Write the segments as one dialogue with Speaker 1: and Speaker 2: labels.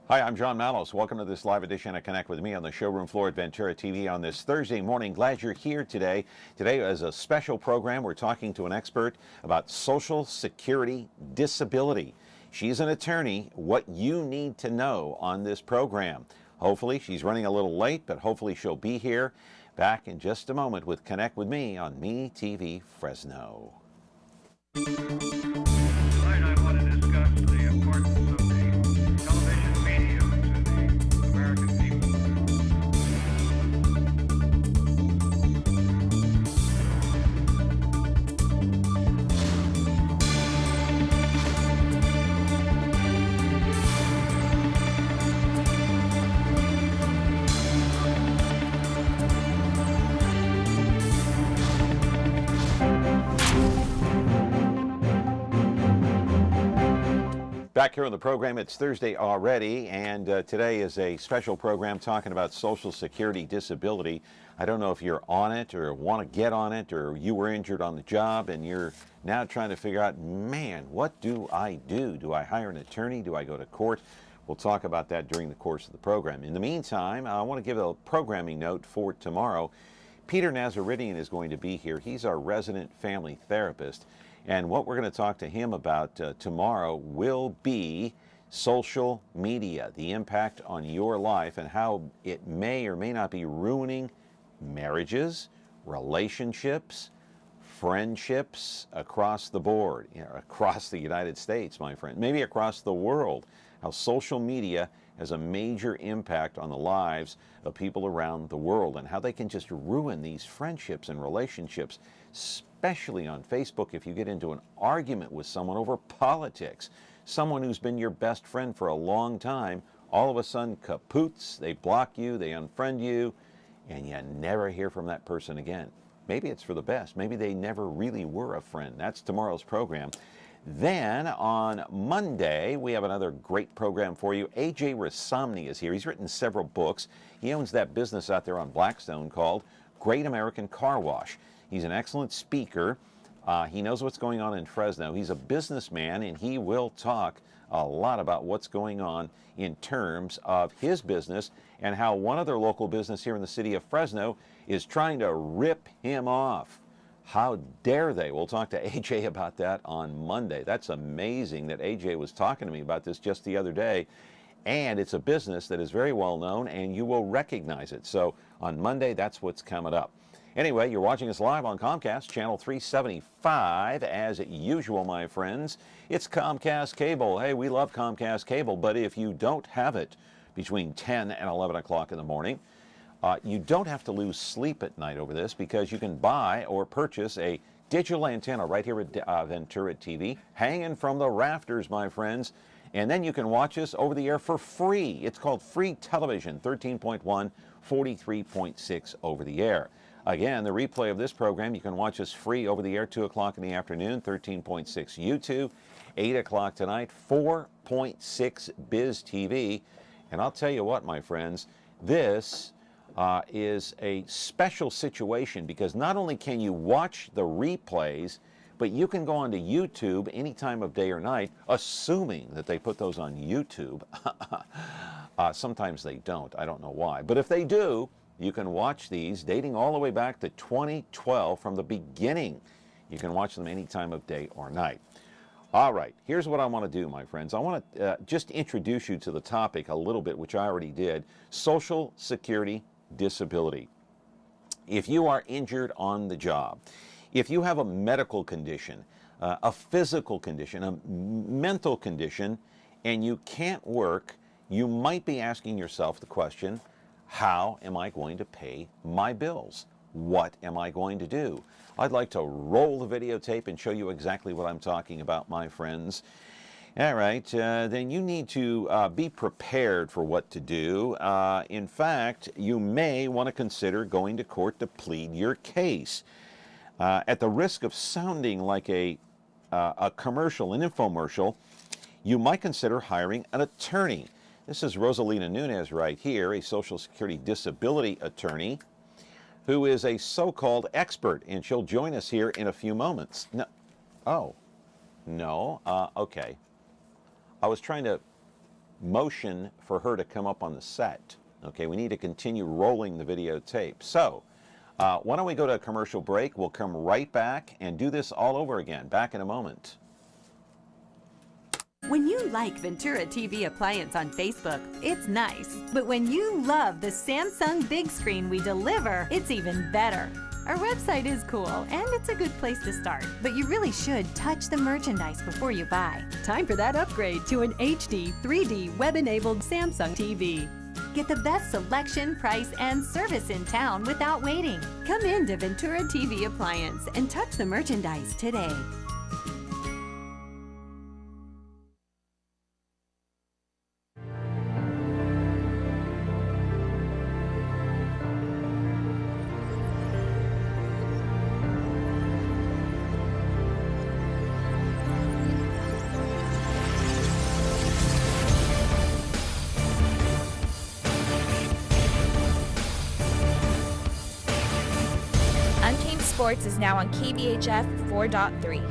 Speaker 1: Hi, I'm John Malos. Welcome to this live edition of Connect with me on the showroom floor at Ventura TV on this Thursday morning. Glad you're here today. Today is a special program. We're talking to an expert about Social Security disability. She's an attorney. What you need to know on this program. Hopefully, she's running a little late, but hopefully she'll be here. Back in just a moment with Connect with me on Me TV Fresno.
Speaker 2: Tonight I want to discuss the importance of the television medium to the American people.
Speaker 1: Back here on the program, it's Thursday already, and today is a special program talking about Social Security disability. I don't know if you're on it or want to get on it, or you were injured on the job and you're now trying to figure out, man, what do I do? Do I hire an attorney? Do I go to court? We'll talk about that during the course of the program. In the meantime, I want to give a programming note for tomorrow. Peter Nazaridian is going to be here. He's our resident family therapist. And what we're going to talk to him about tomorrow will be social media, the impact on your life and how it may or may not be ruining marriages, relationships, friendships across the board, across the United States, my friend, maybe across the world, how social media has a major impact on the lives of people around the world and how they can just ruin these friendships and relationships, especially on Facebook if you get into an argument with someone over politics. Someone who's been your best friend for a long time, all of a sudden kapoots, they block you, they unfriend you, and you never hear from that person again. Maybe it's for the best. Maybe they never really were a friend. That's tomorrow's program. Then on Monday, we have another great program for you. A.J. Rasomny is here. He's written several books. He owns that business out there on Blackstone called Great American Car Wash. He's an excellent speaker. He knows what's going on in Fresno. He's a businessman, and he will talk a lot about what's going on in terms of his business and how one other local business here in the city of Fresno is trying to rip him off. How dare they? We'll talk to AJ about that on Monday. That's amazing that AJ was talking to me about this just the other day. And it's a business that is very well known, and you will recognize it. So on Monday, that's what's coming up. Anyway, you're watching us live on Comcast, channel 375, as usual, my friends. It's Comcast Cable. Hey, we love Comcast Cable, but if you don't have it between 10 and 11 o'clock in the morning, you don't have to lose sleep at night over this because you can buy or purchase a digital antenna right here at Ventura TV, hanging from the rafters, my friends. And then you can watch us over the air for free. It's called free television, 13.1, 43.6 over the air. Again, the replay of this program, you can watch us free over the air, 2 o'clock in the afternoon, 13.6 YouTube, 8 o'clock tonight, 4.6 Biz TV. And I'll tell you what, my friends, this is a special situation because not only can you watch the replays, but you can go onto YouTube any time of day or night, assuming that they put those on YouTube. Sometimes they don't. I don't know why. But if they do, you can watch these dating all the way back to 2012 from the beginning. You can watch them any time of day or night. All right, here's what I want to do, my friends. I want to just introduce you to the topic a little bit, which I already did, Social Security disability. If you are injured on the job, if you have a medical condition, a physical condition, a mental condition, and you can't work, you might be asking yourself the question, how am I going to pay my bills? What am I going to do? I'd like to roll the videotape and show you exactly what I'm talking about, my friends. All right, then you need to be prepared for what to do. In fact, you may want to consider going to court to plead your case. At the risk of sounding like a commercial, an infomercial, you might consider hiring an attorney. This is Rosalina Nunez right here, a Social Security disability attorney who is a so-called expert, and she'll join us here in a few moments. No, okay. I was trying to motion for her to come up on the set. Okay, we need to continue rolling the videotape. So, why don't we go to a commercial break? We'll come right back and do this all over again. Back in a moment.
Speaker 3: When you like Ventura TV Appliance on Facebook, it's nice. But when you love the Samsung big screen we deliver, it's even better. Our website is cool, and it's a good place to start. But you really should touch the merchandise before you buy. Time for that upgrade to an HD 3D web-enabled Samsung TV. Get the best selection, price, and service in town without waiting. Come in to Ventura TV Appliance and touch the merchandise today.
Speaker 4: Untamed Sports is now on KBHF 4.3.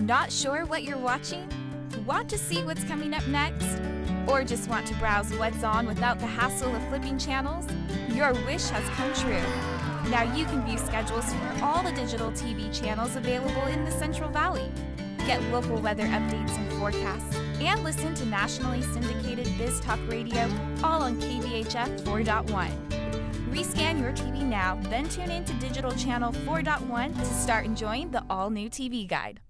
Speaker 4: Not sure what you're watching? Want to see what's coming up next? Or just want to browse what's on without the hassle of flipping channels? Your wish has come true. Now you can view schedules for all the digital TV channels available in the Central Valley. Get local weather updates and forecasts, and listen to nationally syndicated Biz Talk Radio, all on KBHF 4.1. Rescan your TV now, then tune in to Digital Channel 4.1 to start enjoying the all-new TV Guide.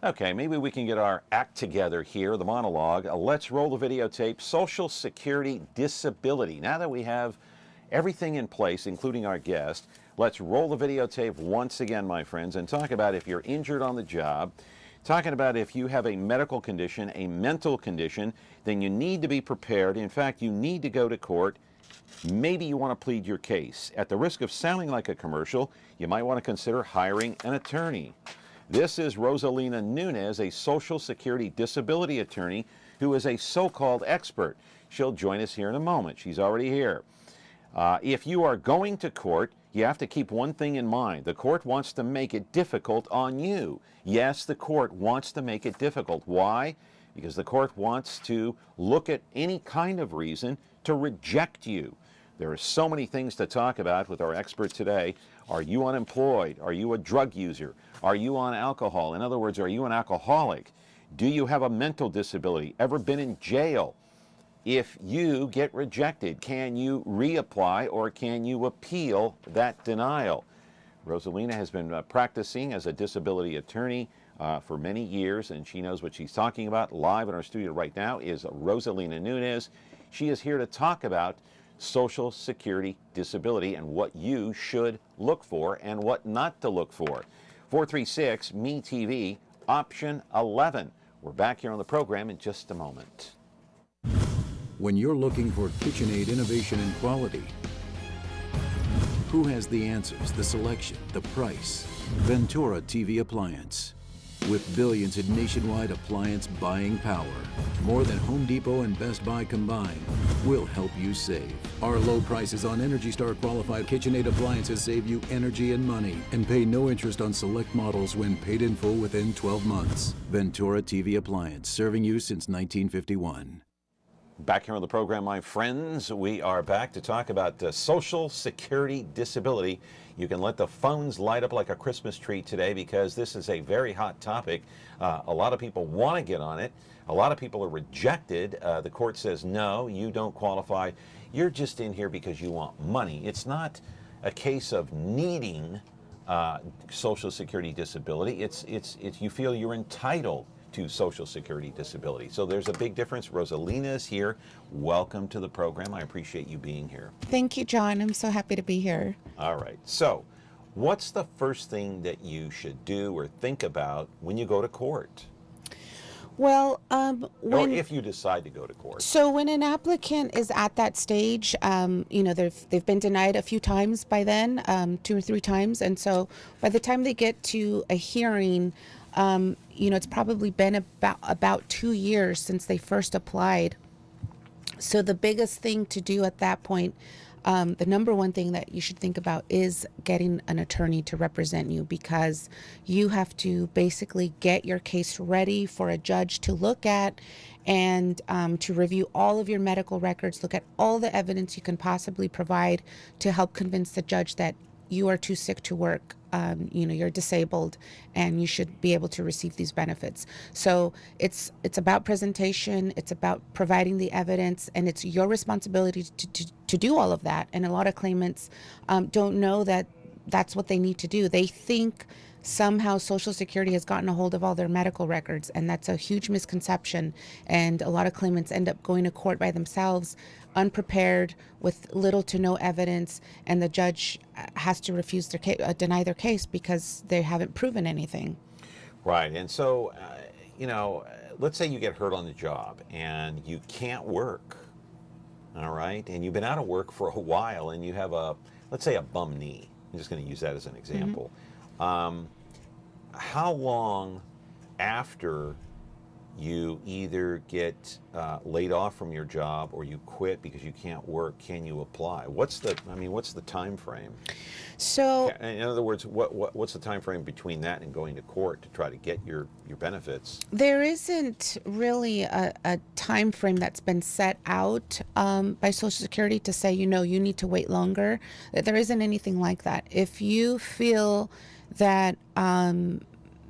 Speaker 1: Okay, maybe we can get our act together here, the monologue. Let's roll the videotape, Social Security Disability. Now that we have everything in place, including our guest, let's roll the videotape once again, my friends, and talk about if you're injured on the job, talking about if you have a medical condition, a mental condition, then you need to be prepared. In fact, you need to go to court. Maybe you want to plead your case. At the risk of sounding like a commercial, you might want to consider hiring an attorney. This is Rosalina Nunez, a Social Security disability attorney who is a so-called expert. She'll join us here in a moment. She's already here. If you are going to court, you have to keep one thing in mind. The court wants to make it difficult on you. Yes, the court wants to make it difficult. Why? Because the court wants to look at any kind of reason to reject you. There are so many things to talk about with our expert today. Are you unemployed? Are you a drug user? Are you on alcohol? In other words, are you an alcoholic? Do you have a mental disability? Ever been in jail? If you get rejected, can you reapply or can you appeal that denial? Rosalina has been practicing as a disability attorney for many years, and she knows what she's talking about. Live in our studio right now is Rosalina Nunez. She is here to talk about Social Security disability and what you should look for and what not to look for. 436-ME-TV, option 11. We're back here on the program in just a moment.
Speaker 5: When you're looking for KitchenAid innovation and quality, who has the answers, the selection, the price? Ventura TV Appliance. With billions in nationwide appliance buying power, more than Home Depot and Best Buy combined, will help you save. Our low prices on Energy Star qualified KitchenAid appliances save you energy and money and pay no interest on select models when paid in full within 12 months. Ventura TV Appliance, serving you since 1951.
Speaker 1: Back here on the program, my friends, we are back to talk about Social Security disability. You can let the phones light up like a Christmas tree today because this is a very hot topic. A lot of people want to get on it. A lot of people are rejected. The court says, no, you don't qualify. You're just in here because you want money. It's not a case of needing Social Security disability. It's you feel you're entitled to Social Security disability. So there's a big difference. Rosalina is here. Welcome to the program. I appreciate you being here.
Speaker 6: Thank you, John. I'm so happy to be here.
Speaker 1: All right. So what's the first thing that you should do or think about when you go to court?
Speaker 6: Well,
Speaker 1: or if you decide to go to court.
Speaker 6: So when an applicant is at that stage, they've been denied a few times by then, 2 or 3 times. And so by the time they get to a hearing, it's probably been about 2 years since they first applied. So the biggest thing to do at that point the number one thing that you should think about is getting an attorney to represent you, because you have to basically get your case ready for a judge to look at and to review all of your medical records, look at all the evidence you can possibly provide to help convince the judge that you are too sick to work, you're disabled, and you should be able to receive these benefits. So it's about presentation, it's about providing the evidence, and it's your responsibility to do all of that. And a lot of claimants don't know that that's what they need to do. They think somehow Social Security has gotten a hold of all their medical records, and that's a huge misconception. And a lot of claimants end up going to court by themselves, unprepared, with little to no evidence, and the judge has to refuse their deny their case because they haven't proven anything.
Speaker 1: Right. And so, let's say you get hurt on the job and you can't work. All right. And you've been out of work for a while and you have let's say a bum knee. I'm just going to use that as an example. How long after you either get laid off from your job or you quit because you can't work can you apply? What's the time frame?
Speaker 6: So,
Speaker 1: in other words, what's the time frame between that and going to court to try to get your benefits?
Speaker 6: there isn't really a time frame that's been set out by Social Security to say, you need to wait longer. There isn't anything like that. If you feel that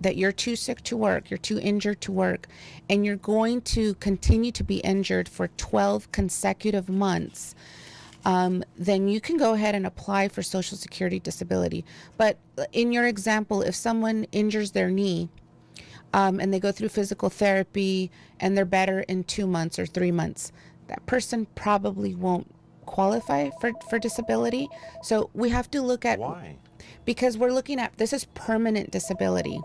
Speaker 6: that you're too sick to work, you're too injured to work, and you're going to continue to be injured for 12 consecutive months, then you can go ahead and apply for Social Security disability. But in your example, if someone injures their knee and they go through physical therapy and they're better in 2 months or 3 months, that person probably won't qualify for disability. So we have to look at...
Speaker 1: Why?
Speaker 6: Because we're looking at, this is permanent disability.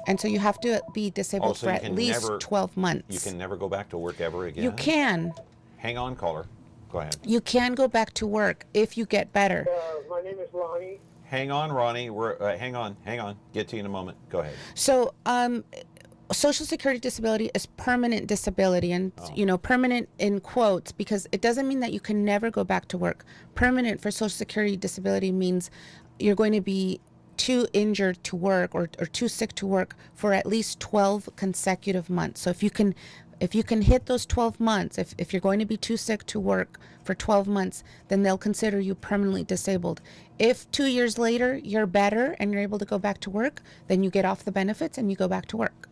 Speaker 6: And so you have to be disabled
Speaker 1: so
Speaker 6: for
Speaker 1: you
Speaker 6: at
Speaker 1: can
Speaker 6: least
Speaker 1: never-
Speaker 6: 12 months.
Speaker 1: You can never go back to work ever again?
Speaker 6: You can.
Speaker 1: Hang on, caller. Go ahead.
Speaker 6: You can go back to work if you get better.
Speaker 7: My name is Ronnie.
Speaker 1: Hang on, Ronnie. Hang on. Get to you in a moment. Go ahead.
Speaker 6: So, Social Security disability is permanent disability, and permanent in quotes, because it doesn't mean that you can never go back to work. Permanent for Social Security disability means you're going to be too injured to work or too sick to work for at least 12 consecutive months. So if you can hit those 12 months, if you're going to be too sick to work for 12 months, then they'll consider you permanently disabled. If 2 years later you're better and you're able to go back to work, then you get off the benefits and you go back to work.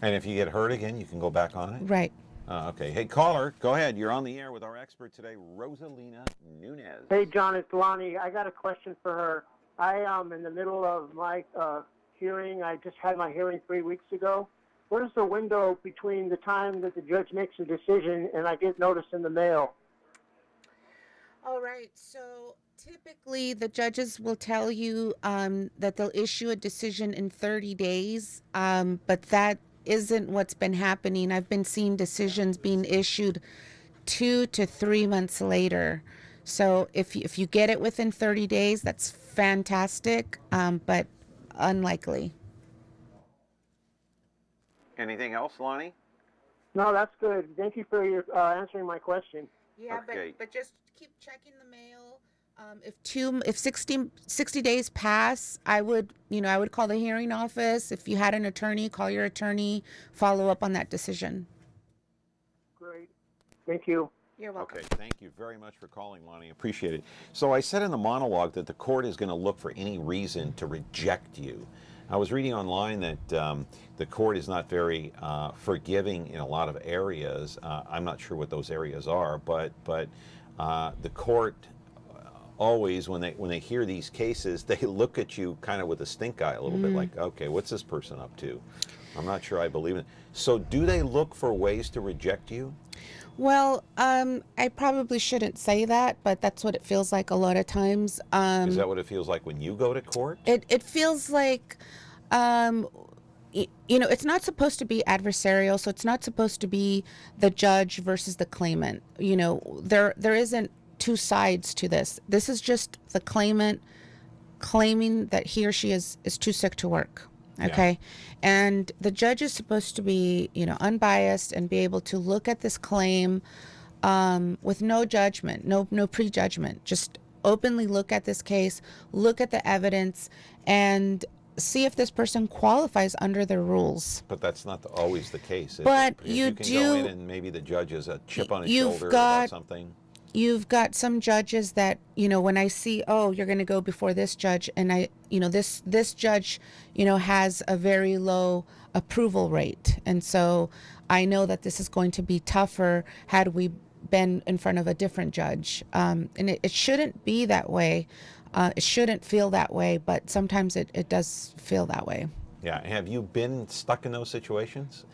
Speaker 1: And if you get hurt again, you can go back on it?
Speaker 6: Right.
Speaker 1: Okay. Hey, caller, go ahead. You're on the air with our expert today, Rosalina Nunez.
Speaker 7: Hey, John, it's Lonnie. I got a question for her. I am in the middle of my hearing. I just had my hearing 3 weeks ago. What is the window between the time that the judge makes a decision and I get notice in the mail?
Speaker 6: All right. So typically the judges will tell you that they'll issue a decision in 30 days, but that isn't what's been happening. I've been seeing decisions being issued 2 to 3 months later. So if you get it within 30 days, that's fantastic, but unlikely.
Speaker 1: Anything else, Lonnie?
Speaker 7: No, that's good. Thank you for your answering my question.
Speaker 6: Yeah,
Speaker 1: Okay.
Speaker 6: but just keep checking the mail. If 60 days pass, I would call the hearing office. If you had an attorney, call your attorney, follow up on that decision.
Speaker 7: Great. Thank you.
Speaker 6: You're welcome.
Speaker 1: Okay, thank you very much for calling, Lonnie. Appreciate it. So I said in the monologue that the court is going to look for any reason to reject you. I was reading online that the court is not very forgiving in a lot of areas. I'm not sure what those areas are, but the court always, when they hear these cases, they look at you kind of with a stink eye a little bit, like, okay, what's this person up to? I'm not sure I believe it. So do they look for ways to reject you?
Speaker 6: Well, I probably shouldn't say that, but that's what it feels like a lot of times.
Speaker 1: Is that what it feels like when you go to court?
Speaker 6: It feels like, it's not supposed to be adversarial, so it's not supposed to be the judge versus the claimant. There isn't two sides to this. This is just the claimant claiming that he or she is too sick to work. Okay. Yeah. And the judge is supposed to be, unbiased and be able to look at this claim with no judgment, no prejudgment, just openly look at this case, look at the evidence, and see if this person qualifies under the rules.
Speaker 1: But that's not always the case, is
Speaker 6: But
Speaker 1: it? Because
Speaker 6: you
Speaker 1: can go in
Speaker 6: do-
Speaker 1: and maybe the judge has a chip on his
Speaker 6: you've
Speaker 1: shoulder
Speaker 6: got-
Speaker 1: about something.
Speaker 6: You've got some judges that, when I see, oh, you're going to go before this judge, and this judge, has a very low approval rate. And so I know that this is going to be tougher had we been in front of a different judge. And it shouldn't be that way. It shouldn't feel that way, but sometimes it does feel that way.
Speaker 1: Yeah. Have you been stuck in those situations?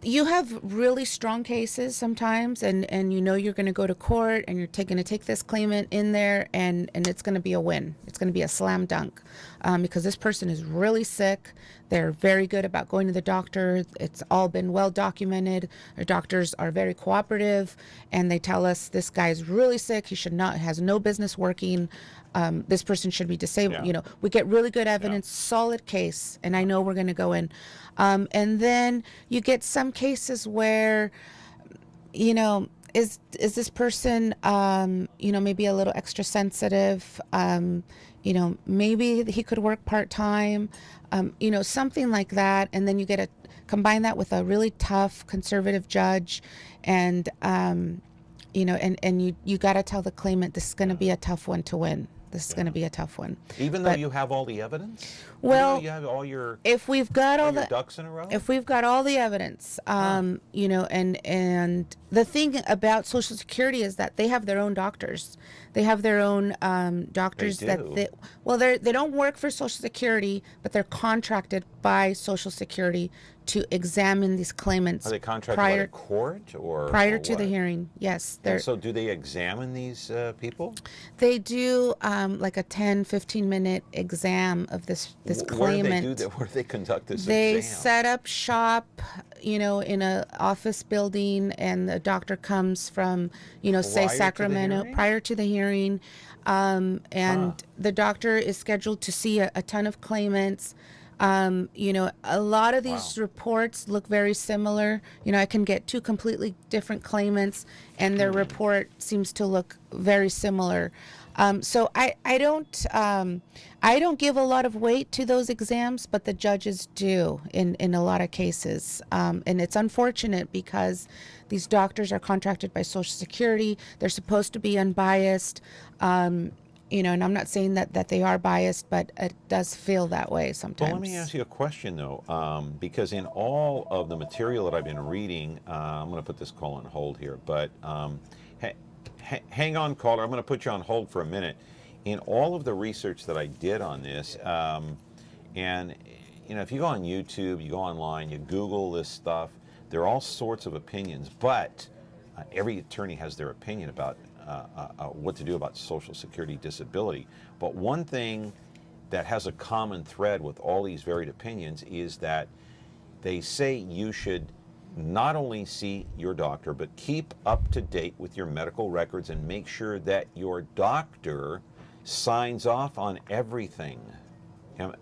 Speaker 6: You have really strong cases sometimes, and you're going to go to court, and you're going to take this claimant in there, and it's going to be a win. It's going to be a slam dunk, because this person is really sick. They're very good about going to the doctor. It's all been well documented. Our doctors are very cooperative, and they tell us this guy's really sick. He has no business working. This person should be disabled.
Speaker 1: Yeah.
Speaker 6: We get really good evidence, solid case, and I know we're going to go in. And then you get some cases where, is this person, maybe a little extra sensitive? Maybe he could work part-time, something like that. And then you get combine that with a really tough conservative judge, and, you got to tell the claimant this is going to be a tough one to win. This is going to be a tough one.
Speaker 1: Even though you have all the evidence?
Speaker 6: Well,
Speaker 1: Even though you have all your,
Speaker 6: if we've got all
Speaker 1: your
Speaker 6: the
Speaker 1: ducks in a row?
Speaker 6: if we've got all the evidence, and the thing about Social Security is that they have their own doctors. They have their own doctors
Speaker 1: They
Speaker 6: that
Speaker 1: do.
Speaker 6: they don't work for Social Security, but they're contracted by Social Security to examine these claimants.
Speaker 1: Are they contracted by the court
Speaker 6: prior
Speaker 1: or
Speaker 6: to the
Speaker 1: what?
Speaker 6: hearing? Yes,
Speaker 1: And so do they examine these people?
Speaker 6: they do like a 10-15 minute exam of this claimant.
Speaker 1: Where do they do that? Where do they conduct this
Speaker 6: They
Speaker 1: exam?
Speaker 6: set up shop, in a office building, and the doctor comes from, say
Speaker 1: Prior to the
Speaker 6: Sacramento,
Speaker 1: hearing?
Speaker 6: prior to the hearing, and the doctor is scheduled to see a ton of claimants. A lot of these reports look very similar. I can get two completely different claimants, and their report seems to look very similar. So I don't give a lot of weight to those exams, but the judges do in a lot of cases. And it's unfortunate because these doctors are contracted by Social Security. They're supposed to be unbiased. And I'm not saying that they are biased, but it does feel that way sometimes.
Speaker 1: Well, let me ask you a question, though, because in all of the material that I've been reading, I'm going to put this call on hold here, but hang on, caller. I'm going to put you on hold for a minute. In all of the research that I did on this, and if you go on YouTube, you go online, you Google this stuff, there are all sorts of opinions, but every attorney has their opinion about what to do about Social Security disability. But one thing that has a common thread with all these varied opinions is that they say you should not only see your doctor, but keep up to date with your medical records and make sure that your doctor signs off on everything.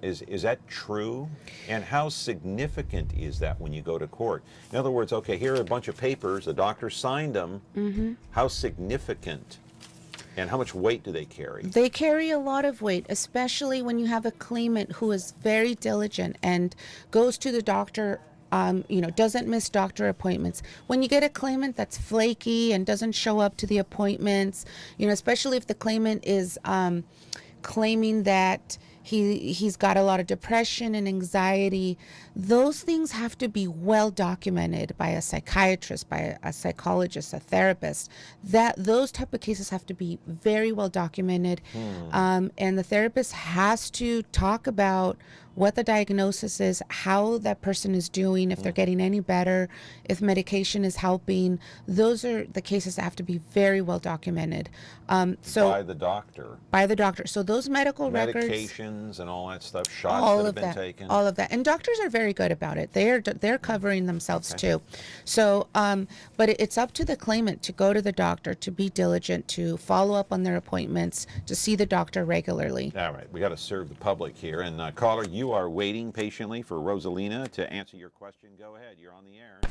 Speaker 1: Is that true? And how significant is that when you go to court? In other words, okay, here are a bunch of papers, the doctor signed them. Mm-hmm. How significant and how much weight do they carry?
Speaker 6: They carry a lot of weight, especially when you have a claimant who is very diligent and goes to the doctor, doesn't miss doctor appointments. When you get a claimant that's flaky and doesn't show up to the appointments, especially if the claimant is claiming that he's got a lot of depression and anxiety, those things have to be well documented by a psychiatrist, by a psychologist, a therapist. Those type of cases have to be very well documented. And the therapist has to talk about what the diagnosis is, how that person is doing, if they're getting any better, if medication is helping. Those are the cases that have to be very well documented. So
Speaker 1: by the doctor.
Speaker 6: By the doctor. So those medical records,
Speaker 1: medications and all that stuff, shots
Speaker 6: all
Speaker 1: that
Speaker 6: of
Speaker 1: have been
Speaker 6: that,
Speaker 1: taken.
Speaker 6: all of that, and doctors are very good about it. They're covering themselves too. So, but it's up to the claimant to go to the doctor, to be diligent, to follow up on their appointments, to see the doctor regularly.
Speaker 1: All right, we got to serve the public here. And caller, you are waiting patiently for Rosalina to answer your question. Go ahead, you're on the air.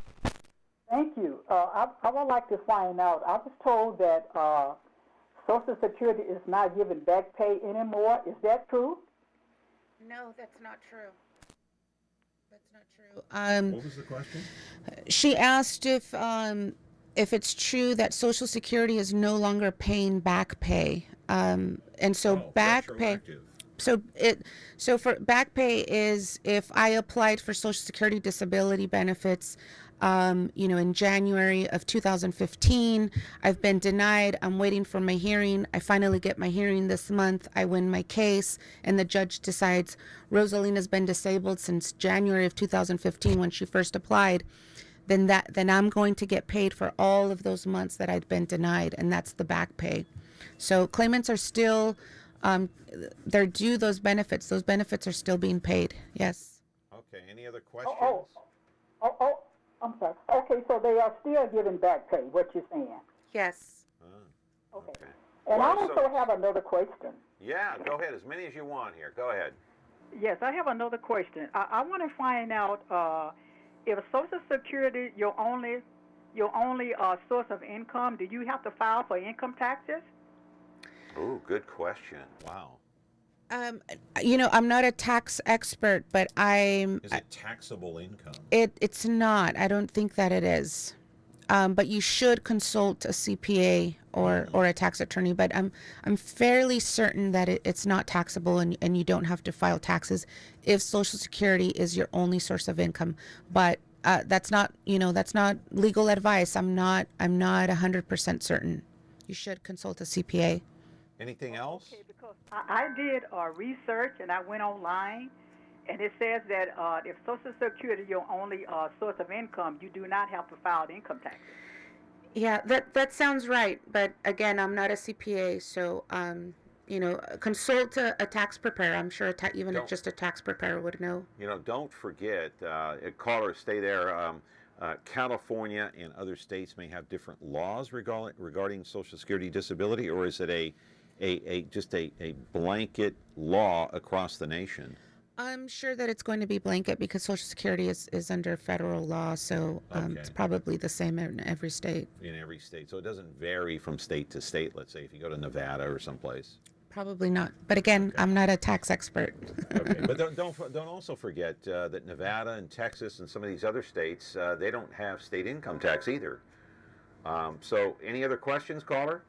Speaker 8: Thank you. I would like to find out. I was told that Social Security is not giving back pay anymore. Is that true?
Speaker 6: No, that's not true. That's not true.
Speaker 1: What was the question?
Speaker 6: She asked if it's true that Social Security is no longer paying back pay, and so back pay. So for back pay is if I applied for Social Security disability benefits, in January of 2015, I've been denied. I'm waiting for my hearing. I finally get my hearing this month. I win my case, and the judge decides Rosalina's been disabled since January of 2015 when she first applied. Then I'm going to get paid for all of those months that I'd been denied, and that's the back pay. So claimants are still, they're due those benefits. Those benefits are still being paid. Yes.
Speaker 1: Okay. Any other questions?
Speaker 8: I'm sorry. Okay, so they are still giving back pay, what you're saying.
Speaker 6: Yes.
Speaker 8: Okay.
Speaker 1: Okay.
Speaker 8: And I
Speaker 1: Well,
Speaker 8: also have another question.
Speaker 1: Yeah, go ahead. As many as you want here. Go ahead.
Speaker 8: Yes, I have another question. I want to find out if Social Security your only source of income, do you have to file for income taxes?
Speaker 1: Ooh, good question. Wow.
Speaker 6: I'm not a tax expert, but
Speaker 1: Is it taxable income?
Speaker 6: It's not. I don't think that it is. But you should consult a CPA or a tax attorney. But I'm fairly certain that it's not taxable, and you don't have to file taxes if Social Security is your only source of income. But that's not legal advice. I'm not 100% certain. You should consult a CPA.
Speaker 1: Anything else?
Speaker 8: Okay, because I did research and I went online, and it says that if Social Security is your only source of income, you do not have to file income taxes.
Speaker 6: Yeah, that sounds right. But again, I'm not a CPA, so consult a tax preparer. I'm sure just a tax preparer would know.
Speaker 1: Don't forget, caller, stay there. California and other states may have different laws regarding Social Security disability, or is it just a blanket law across the nation?
Speaker 6: I'm sure that it's going to be blanket because Social Security is under federal law, so it's probably the same in every state.
Speaker 1: In every state, so it doesn't vary from state to state. Let's say if you go to Nevada or someplace.
Speaker 6: Probably not, but again, I'm not a tax expert.
Speaker 1: Okay, but don't also forget that Nevada and Texas and some of these other states they don't have state income tax either. So, any other questions, caller?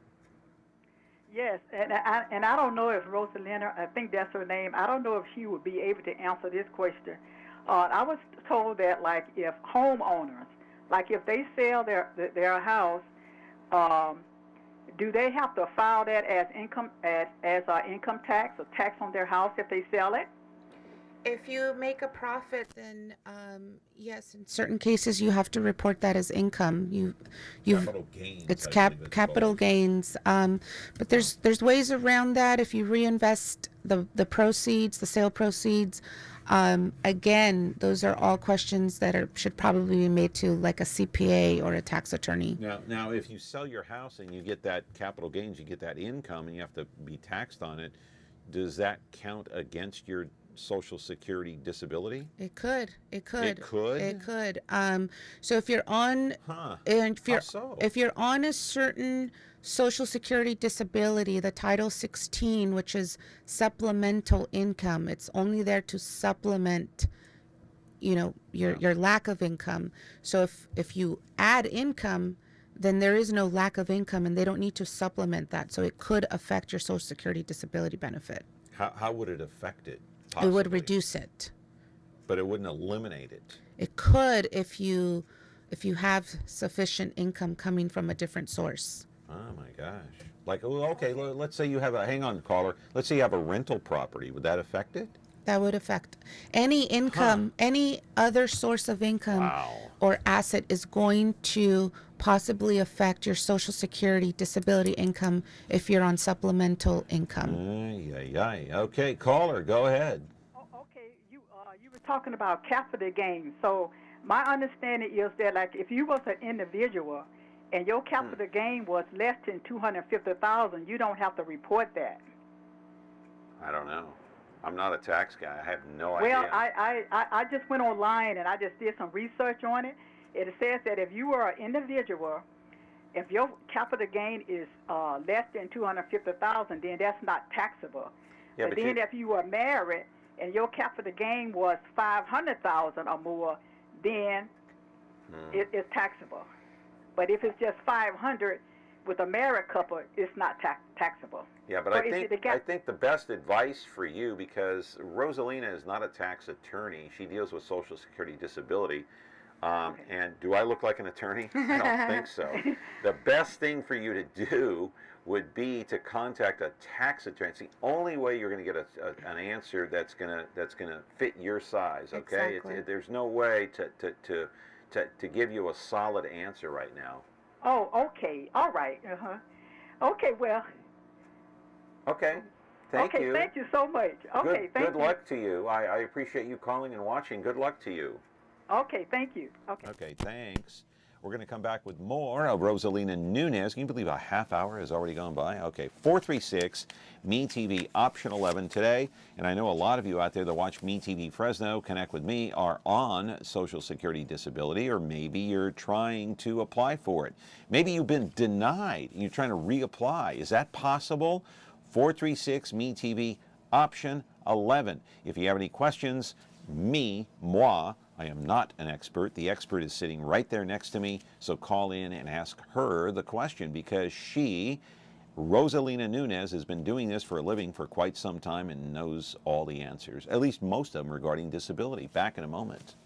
Speaker 8: Yes, and I don't know if Rosalina, I think that's her name, I don't know if she would be able to answer this question. I was told that, like, if homeowners, like if they sell their house, do they have to file that as income tax or tax on their house if they sell it?
Speaker 6: If you make a profit, then yes, in certain cases you have to report that as income.
Speaker 1: Capital gains.
Speaker 6: It's capital gains. But there's ways around that if you reinvest the proceeds, the sale proceeds. Again, those are all questions that should probably be made to like a CPA or a tax attorney.
Speaker 1: Now, if you sell your house and you get that capital gains, you get that income, and you have to be taxed on it, does that count against your Social Security disability?
Speaker 6: It could.
Speaker 1: It could.
Speaker 6: So if you're on, if you're on a certain Social Security disability, the Title 16, which is supplemental income, it's only there to supplement, your lack of income. So if you add income, then there is no lack of income, and they don't need to supplement that. So it could affect your Social Security disability benefit.
Speaker 1: How would it affect it? Possibly.
Speaker 6: It would reduce it.
Speaker 1: But it wouldn't eliminate it.
Speaker 6: It could if you have sufficient income coming from a different source.
Speaker 1: Oh my gosh. Like, okay, let's say you have hang on, caller. Let's say you have a rental property. Would that affect it?
Speaker 6: That would affect any income, any other source of income or asset is going to possibly affect your Social Security disability income if you're on supplemental income.
Speaker 1: Okay, caller, go ahead.
Speaker 8: Okay, you were talking about capital gains. So my understanding is that, like, if you was an individual and your capital gain was less than $250,000, you don't have to report that.
Speaker 1: I don't know. I'm not a tax guy. I have no idea.
Speaker 8: Well, I just went online and I just did some research on it. It says that if you were an individual if your capital gain is less than $250,000, then that's not taxable.
Speaker 1: Yeah,
Speaker 8: but then if you were married and your capital gain was $500,000 or more, then it's taxable. But if it's just $500,000 with a married couple, it's not taxable.
Speaker 1: Yeah, but I think the best advice for you, because Rosalina is not a tax attorney, she deals with Social Security disability.
Speaker 8: Okay.
Speaker 1: And do I look like an attorney? I don't think so. The best thing for you to do would be to contact a tax attorney. It's the only way you're going to get an answer that's gonna fit your size. Okay,
Speaker 6: Exactly.
Speaker 1: There's no way to give you a solid answer right now.
Speaker 8: Oh, okay, all right, Okay, well.
Speaker 1: Okay, thank you.
Speaker 8: Okay, thank you so much. Okay, thank you.
Speaker 1: Good luck to you. I appreciate you calling and watching. Good luck to you.
Speaker 8: Okay, thank you. Okay.
Speaker 1: Okay, thanks. We're going to come back with more of Rosalina Nunez. Can you believe a half hour has already gone by? Okay, 436 MeTV option 11 today. And I know a lot of you out there that watch MeTV Fresno, connect with me, are on Social Security disability, or maybe you're trying to apply for it. Maybe you've been denied and you're trying to reapply. Is that possible? 436 MeTV option 11. If you have any questions, moi, I am not an expert. The expert is sitting right there next to me, so call in and ask her the question, because she, Rosalina Nunez, has been doing this for a living for quite some time and knows all the answers, at least most of them regarding disability. Back in a moment.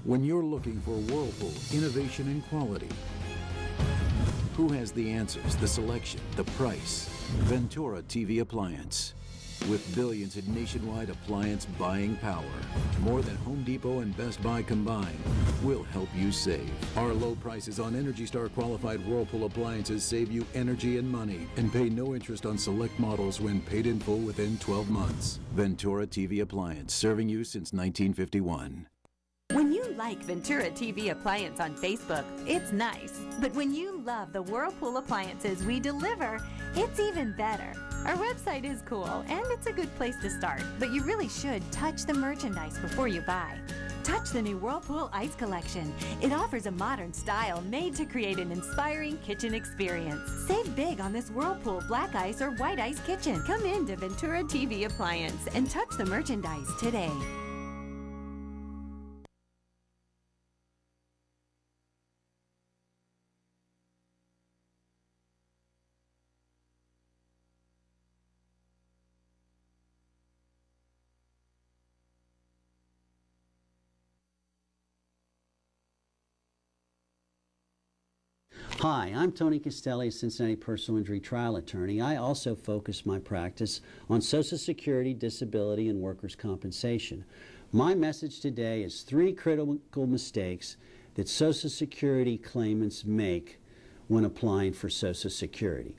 Speaker 5: When you're looking for Whirlpool innovation and quality, who has the answers, the selection, the price? Ventura TV Appliance. With billions in nationwide appliance buying power, more than Home Depot and Best Buy combined, we'll help you save. Our low prices on Energy Star qualified Whirlpool appliances save you energy and money, and pay no interest on select models when paid in full within 12 months. Ventura TV Appliance, serving you since 1951.
Speaker 3: When you like Ventura TV Appliance on Facebook, it's nice. But when you love the Whirlpool appliances we deliver, it's even better. Our website is cool, and it's a good place to start, but you really should touch the merchandise before you buy. Touch the new Whirlpool Ice Collection. It offers a modern style made to create an inspiring kitchen experience. Save big on this Whirlpool Black Ice or White Ice kitchen. Come in to Ventura TV Appliance and touch the merchandise today.
Speaker 9: Hi, I'm Tony Castelli, Cincinnati Personal Injury Trial Attorney. I also focus my practice on Social Security, disability, and workers' compensation. My message today is 3 critical mistakes that Social Security claimants make when applying for Social Security.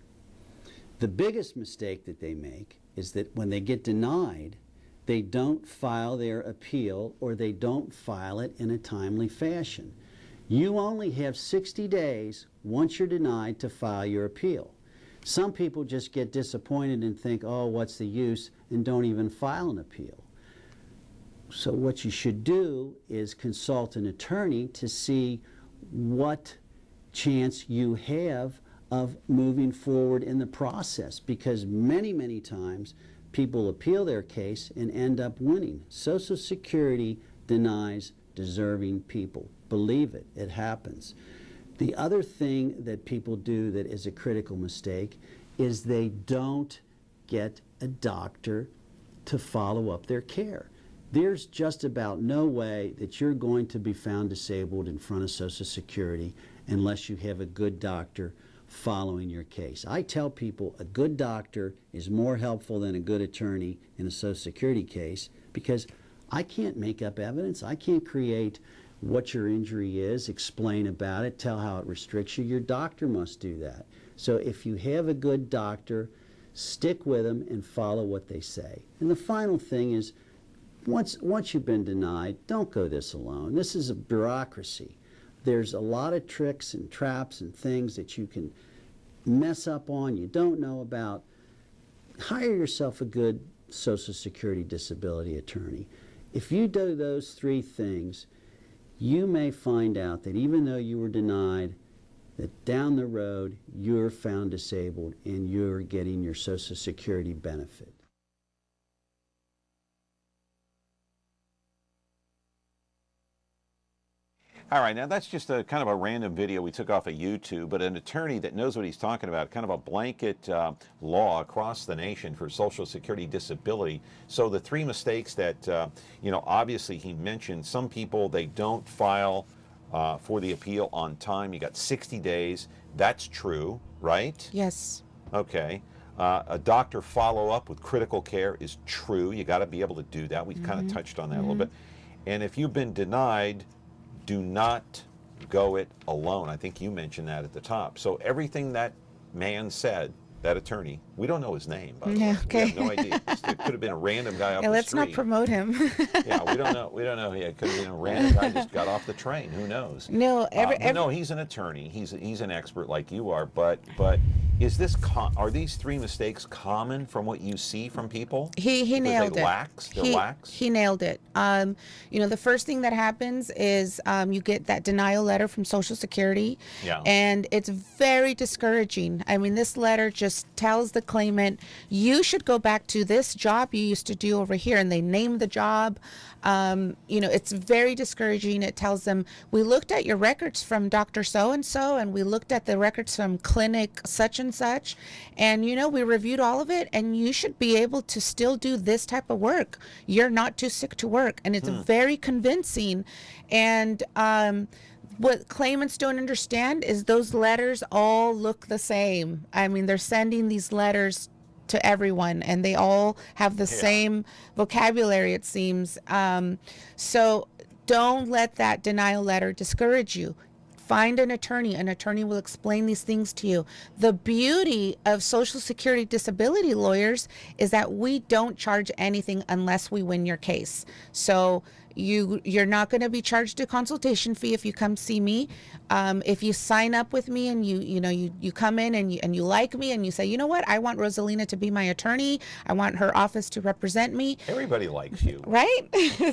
Speaker 9: The biggest mistake that they make is that when they get denied, they don't file their appeal, or they don't file it in a timely fashion. You only have 60 days once you're denied to file your appeal. Some people just get disappointed and think, oh, what's the use, and don't even file an appeal. So what you should do is consult an attorney to see what chance you have of moving forward in the process, because many, many times people appeal their case and end up winning. Social Security denies deserving people. Believe it, it happens. The other thing that people do that is a critical mistake is they don't get a doctor to follow up their care. There's just about no way that you're going to be found disabled in front of Social Security unless you have a good doctor following your case. I tell people a good doctor is more helpful than a good attorney in a Social Security case, because I can't make up evidence. I can't create what your injury is, explain about it, tell how it restricts you. Your doctor must do that. So if you have a good doctor, stick with them and follow what they say. And the final thing is, once you've been denied, don't go this alone. This is a bureaucracy. There's a lot of tricks and traps and things that you can mess up on, you don't know about. Hire yourself a good Social Security disability attorney. If you do those 3 things, you may find out that even though you were denied, that down the road you're found disabled and you're getting your Social Security benefit.
Speaker 1: All right, now that's just a kind of a random video we took off of YouTube, but an attorney that knows what he's talking about, kind of a blanket law across the nation for Social Security disability. So the three mistakes that, obviously he mentioned, some people, they don't file for the appeal on time. You got 60 days. That's true, right?
Speaker 6: Yes.
Speaker 1: Okay. A doctor follow-up with critical care is true. You got to be able to do that. We kind of touched on that a little bit. And if you've been denied, do not go it alone. I think you mentioned that at the top. So everything that man said, that attorney, we don't know his name, by the way.
Speaker 6: Okay.
Speaker 1: We have no idea. It could have been a random guy off the
Speaker 6: Let's
Speaker 1: street.
Speaker 6: not promote him.
Speaker 1: Yeah, we don't know. We don't know. Yeah, it could have been a random guy just got off the train. Who knows?
Speaker 6: No,
Speaker 1: no, he's an attorney. He's an expert like you are. But is this are these three mistakes common from what you see from people?
Speaker 6: He nailed it.
Speaker 1: They're lax.
Speaker 6: He nailed it. The first thing that happens is you get that denial letter from Social Security, and it's very discouraging. I mean, this letter just tells the claimant, you should go back to this job you used to do over here, and they name the job. It's very discouraging. It tells them, we looked at your records from Dr. So-and-so, and we looked at the records from clinic such and such, and we reviewed all of it, and you should be able to still do this type of work. You're not too sick to work. And it's very convincing. And what claimants don't understand is those letters all look the same. I mean, they're sending these letters to everyone, and they all have the same vocabulary, it seems. So don't let that denial letter discourage you. Find an attorney. An attorney will explain these things to you. The beauty of Social Security disability lawyers is that we don't charge anything unless we win your case. So you're not going to be charged a consultation fee if you come see me. If you sign up with me and you come in and you like me and you say, you know what, I want Rosalina to be my attorney. I want her office to represent me.
Speaker 1: Everybody likes you,
Speaker 6: right?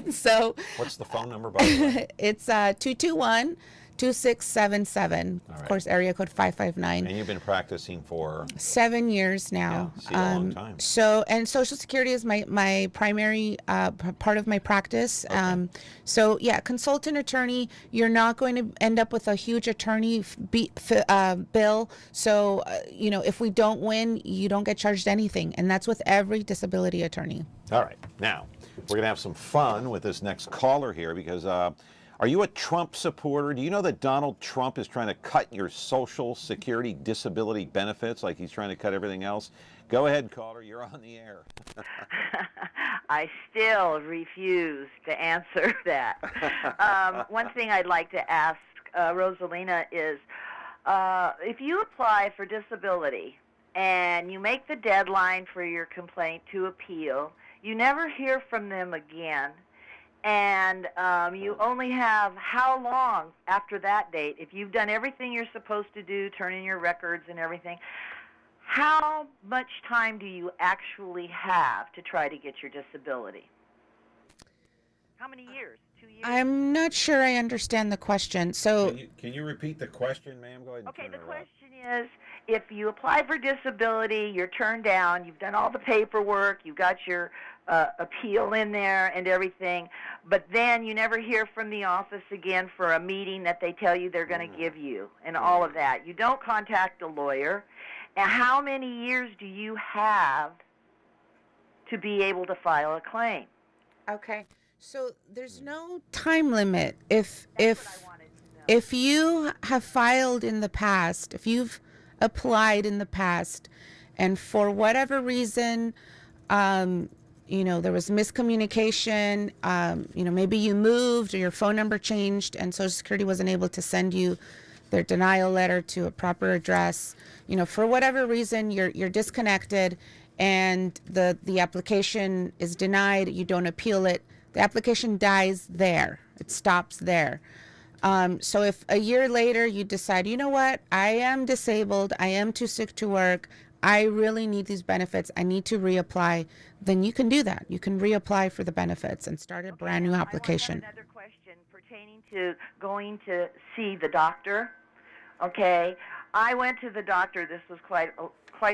Speaker 6: So
Speaker 1: what's the phone number, by the way?
Speaker 6: It's 221-2677. Of course, area code 559.
Speaker 1: And you've been practicing for
Speaker 6: 7 years now.
Speaker 1: Yeah, see, a long time.
Speaker 6: And Social Security is my primary part of my practice.
Speaker 1: Okay.
Speaker 6: Consult an attorney. You're not going to end up with a huge attorney bill. So if we don't win, you don't get charged anything, and that's with every disability attorney.
Speaker 1: All right, now we're gonna have some fun with this next caller here because. Are you a Trump supporter? Do you know that Donald Trump is trying to cut your Social Security disability benefits like he's trying to cut everything else? Go ahead, caller. You're on the air.
Speaker 10: I still refuse to answer that. One thing I'd like to ask Rosalina is, if you apply for disability and you make the deadline for your complaint to appeal, you never hear from them again. And you only have how long after that date? If you've done everything you're supposed to do, turn in your records and everything, how much time do you actually have to try to get your disability? How many years? 2 years?
Speaker 6: I'm not sure I understand the question. So
Speaker 1: Can you repeat the question, ma'am? Go ahead.
Speaker 10: Okay, the question is, if you apply for disability, you're turned down, you've done all the paperwork, you've got your appeal in there and everything, but then you never hear from the office again for a meeting that they tell you they're going to give you and all of that. You don't contact a lawyer. And how many years do you have to be able to file a claim?
Speaker 6: Okay. So there's no time limit. If you have filed in the past, if you've applied in the past, and for whatever reason, there was miscommunication, maybe you moved or your phone number changed and Social Security wasn't able to send you their denial letter to a proper address, for whatever reason you're disconnected and the application is denied, you don't appeal it, the application dies there. It stops there. So if a year later you decide, you know what, I am disabled, I am too sick to work, I really need these benefits, I need to reapply, then you can do that. You can reapply for the benefits and start a brand new application.
Speaker 10: I have another question pertaining to going to see the doctor. Okay, I went to the doctor. This was quite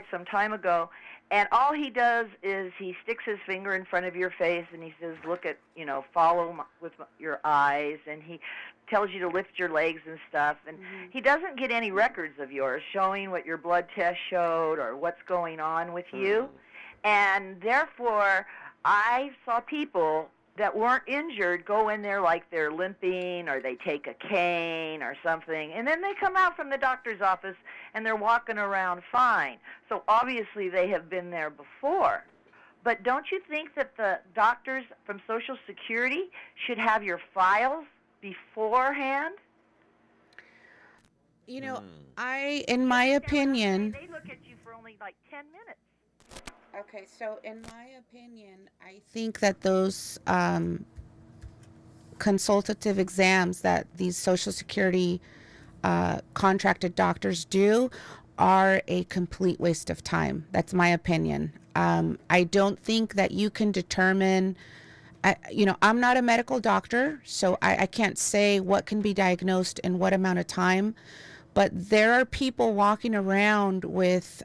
Speaker 10: some time ago, and all he does is he sticks his finger in front of your face and he says, "Look at, follow with your eyes," and he tells you to lift your legs and stuff. And he doesn't get any records of yours showing what your blood test showed or what's going on with you, and therefore I saw people that weren't injured go in there like they're limping or they take a cane or something, and then they come out from the doctor's office and they're walking around fine. So obviously they have been there before. But don't you think that the doctors from Social Security should have your files beforehand?
Speaker 6: In my opinion...
Speaker 10: They look at you for only like 10 minutes.
Speaker 6: Okay, so in my opinion, I think that those consultative exams that these Social Security contracted doctors do are a complete waste of time. That's my opinion. I don't think that you can determine, I'm not a medical doctor, so I can't say what can be diagnosed in what amount of time, but there are people walking around with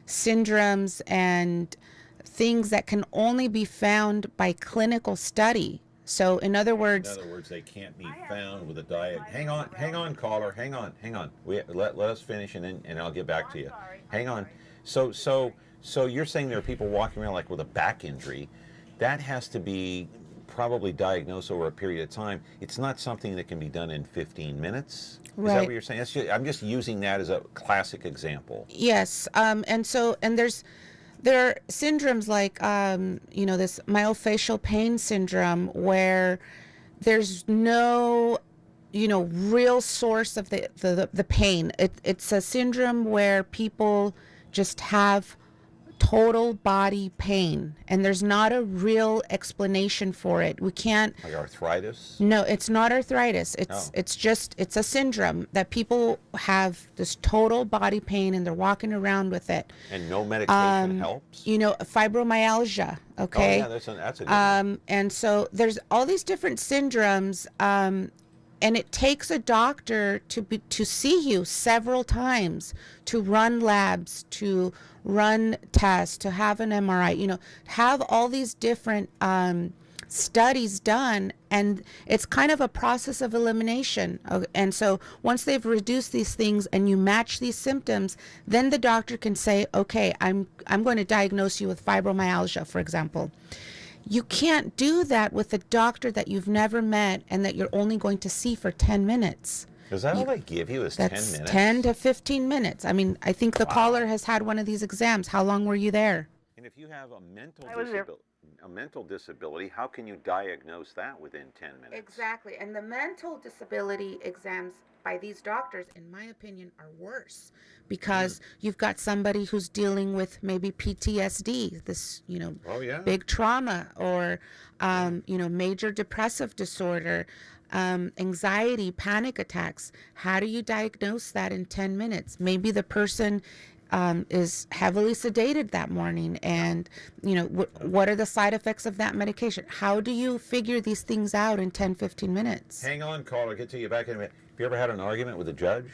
Speaker 6: syndromes and things that can only be found by clinical study. So in other words,
Speaker 1: they can't be found with a diet. Hang on, caller. Hang on. Let us finish, and I'll get back to you. Hang on. So you're saying there are people walking around like with a back injury. That has to be probably diagnosed over a period of time. It's not something that can be done in 15 minutes.
Speaker 6: Right.
Speaker 1: Is that what you're saying? I'm just using that as a classic example.
Speaker 6: Yes. There are syndromes like, this myofascial pain syndrome where there's no, real source of the pain. It's a syndrome where people just have total body pain, and there's not a real explanation for it. We can't.
Speaker 1: Like arthritis?
Speaker 6: No, it's not arthritis. It's a syndrome that people have this total body pain and they're walking around with it.
Speaker 1: And no medication helps?
Speaker 6: Fibromyalgia. Okay.
Speaker 1: Oh yeah, that's a good one.
Speaker 6: And so there's all these different syndromes, and it takes a doctor to see you several times, to run labs, to run tests, to have an MRI, have all these different studies done, and it's kind of a process of elimination. And so once they've reduced these things and you match these symptoms, then the doctor can say, okay, I'm going to diagnose you with fibromyalgia, for example. You can't do that with a doctor that you've never met and that you're only going to see for 10 minutes.
Speaker 1: Is that all they give you is 10
Speaker 6: That's
Speaker 1: minutes?
Speaker 6: 10 to 15 minutes. I mean, I think the caller has had one of these exams. How long were you there?
Speaker 1: And if you have a mental disability, how can you diagnose that within 10 minutes?
Speaker 6: Exactly. And the mental disability exams by these doctors, in my opinion, are worse because you've got somebody who's dealing with maybe PTSD, this, big trauma, or, major depressive disorder, anxiety, panic attacks. How do you diagnose that in 10 minutes? Maybe the person is heavily sedated that morning, and what are the side effects of that medication? How do you figure these things out in 10-15 minutes?
Speaker 1: Hang on, caller, get to you back in a minute. Have you ever had an argument with a judge?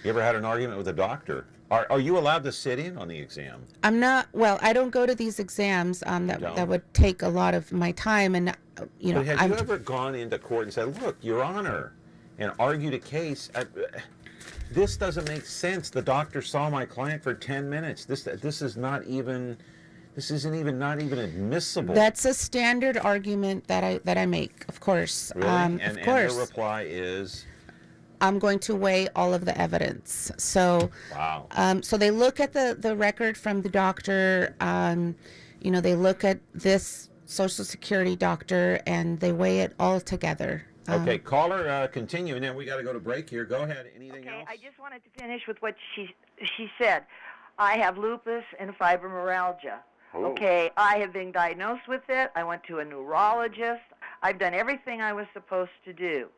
Speaker 1: You ever had an argument with a doctor? Are you allowed to sit in on the exam?
Speaker 6: I'm not. Well, I don't go to these exams. That would take a lot of my time, and
Speaker 1: But have you ever gone into court and said, "Look, Your Honor," and argued a case? This doesn't make sense. The doctor saw my client for 10 minutes. This is not even. This isn't not even admissible.
Speaker 6: That's a standard argument that I make, of course.
Speaker 1: Really?
Speaker 6: Of course.
Speaker 1: And the reply is,
Speaker 6: I'm going to weigh all of the evidence. So,
Speaker 1: wow.
Speaker 6: So they look at the record from the doctor. They look at this Social Security doctor, and they weigh it all together.
Speaker 1: Okay, caller, continue, and then we got to go to break here. Go ahead. Anything else?
Speaker 10: Okay, I just wanted to finish with what she said. I have lupus and fibromyalgia.
Speaker 1: Oh.
Speaker 10: Okay, I have been diagnosed with it. I went to a neurologist. I've done everything I was supposed to do.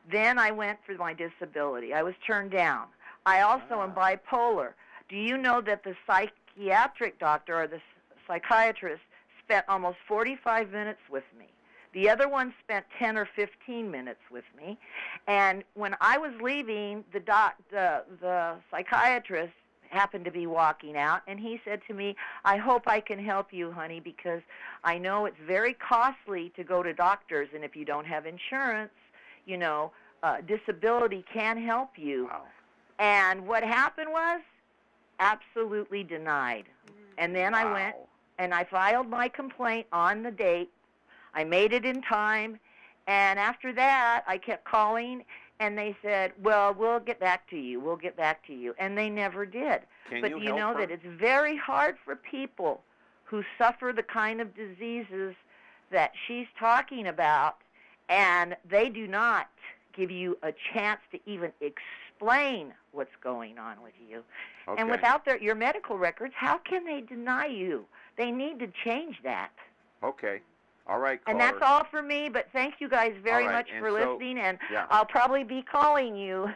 Speaker 10: Then I went for my disability. I was turned down. I also am bipolar. Do you know that the psychiatric doctor or the psychiatrist spent almost 45 minutes with me The other one spent 10 or 15 minutes with me. And when I was leaving, the psychiatrist happened to be walking out, and he said to me, I hope I can help you, honey, because I know it's very costly to go to doctors, and if you don't have insurance, you know, disability can help you.
Speaker 1: Wow.
Speaker 10: And what happened was absolutely denied. And then I went and I filed my complaint on the date. I made it in time, and after that, I kept calling, and they said, well, we'll get back to you. We'll get back to you. And they never did. But
Speaker 1: you
Speaker 10: you
Speaker 1: help
Speaker 10: know
Speaker 1: her?
Speaker 10: that it's very hard for people who suffer the kind of diseases that she's talking about, and they do not give you a chance to even explain what's going on with you.
Speaker 1: Okay.
Speaker 10: And without your medical records, how can they deny you? They need to change that.
Speaker 1: Okay. All right,
Speaker 10: And
Speaker 1: caller.
Speaker 10: that's all for me, but thank you guys very
Speaker 1: All right,
Speaker 10: much
Speaker 1: and
Speaker 10: for
Speaker 1: so-
Speaker 10: listening, and
Speaker 1: yeah.
Speaker 10: I'll probably be calling you.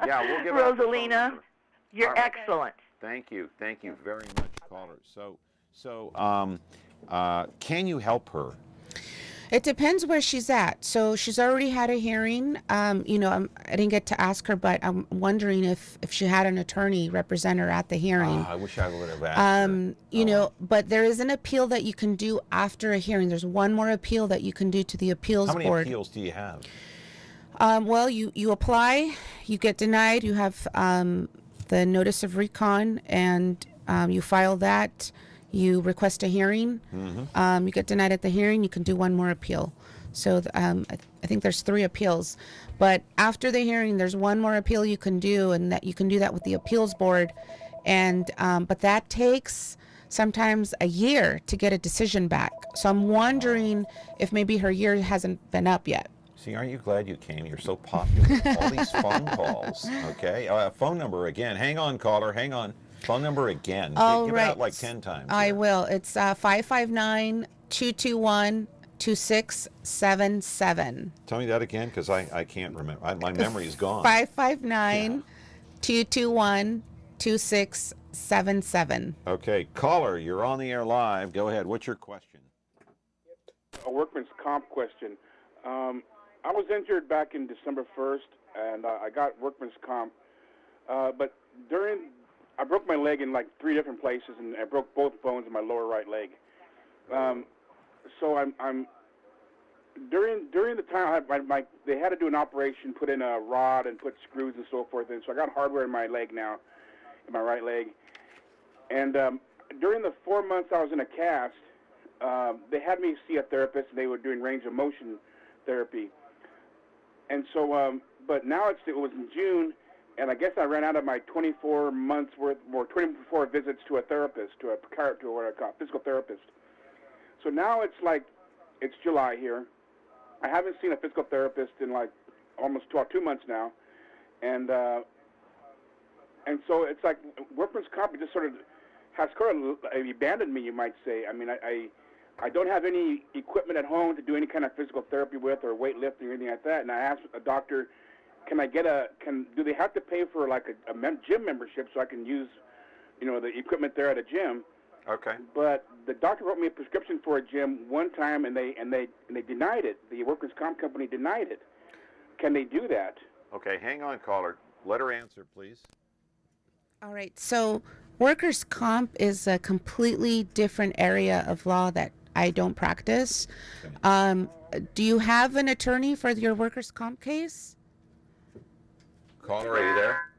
Speaker 1: Yeah, we'll give out the phone
Speaker 10: Rosalina,
Speaker 1: number.
Speaker 10: you're
Speaker 1: All right.
Speaker 10: excellent.
Speaker 1: Thank you very much, caller. So, can you help her?
Speaker 6: It depends where she's at. So she's already had a hearing. You know, I didn't get to ask her, but I'm wondering if she had an attorney represent her at the hearing.
Speaker 1: I wish I would have asked her.
Speaker 6: You know, but there is an appeal that you can do after a hearing. There's one more appeal that you can do to the appeals
Speaker 1: How many
Speaker 6: board.
Speaker 1: appeals do you have?
Speaker 6: Well, you apply, you get denied, you have the notice of recon, and you file that. You request a hearing. You get denied at the hearing. You can do one more appeal. So I think there's 3 appeals. But after the hearing, there's one more appeal you can do, and that you can do that with the appeals board. And but that takes sometimes a year to get a decision back. So I'm wondering if maybe her year hasn't been up yet.
Speaker 1: See, aren't you glad you came? You're so popular. All these phone calls. Okay. Phone number again. Hang on, caller. Hang on. Phone number again.
Speaker 6: All
Speaker 1: Give
Speaker 6: right.
Speaker 1: it out like 10 times.
Speaker 6: I
Speaker 1: here.
Speaker 6: will. It's 559-221-2677.
Speaker 1: Tell me that again, because I can't remember. My memory is gone.
Speaker 6: 559-221-2677.
Speaker 1: Okay, caller, you're on the air live. Go ahead. What's your question?
Speaker 11: A workman's comp question. I was injured back in December 1st, and I got workman's comp. But I broke my leg in like 3 different places, and I broke both bones in my lower right leg. So I'm during the time they had to do an operation, put in a rod and put screws and so forth. And so I got hardware in my leg now, in my right leg. And during the 4 months I was in a cast, they had me see a therapist, and they were doing range of motion therapy. And so, but now it was in June, and I guess I ran out of my 24 months worth, or 24 visits to a therapist, to what I call a physical therapist. So now it's July here. I haven't seen a physical therapist in like almost 2 months now, and so it's like workman's comp just has abandoned me, you might say. I mean, I don't have any equipment at home to do any kind of physical therapy with, or weightlifting or anything like that. And I asked a doctor, do they have to pay for like a gym membership so I can use, the equipment there at a gym?
Speaker 1: Okay.
Speaker 11: But the doctor wrote me a prescription for a gym one time, and they denied it. The workers' comp company denied it. Can they do that?
Speaker 1: Okay, hang on, caller. Let her answer, please.
Speaker 6: All right. So workers' comp is a completely different area of law that I don't practice.
Speaker 1: Okay.
Speaker 6: Do you have an attorney for your workers' comp case?
Speaker 1: Caller, are you there?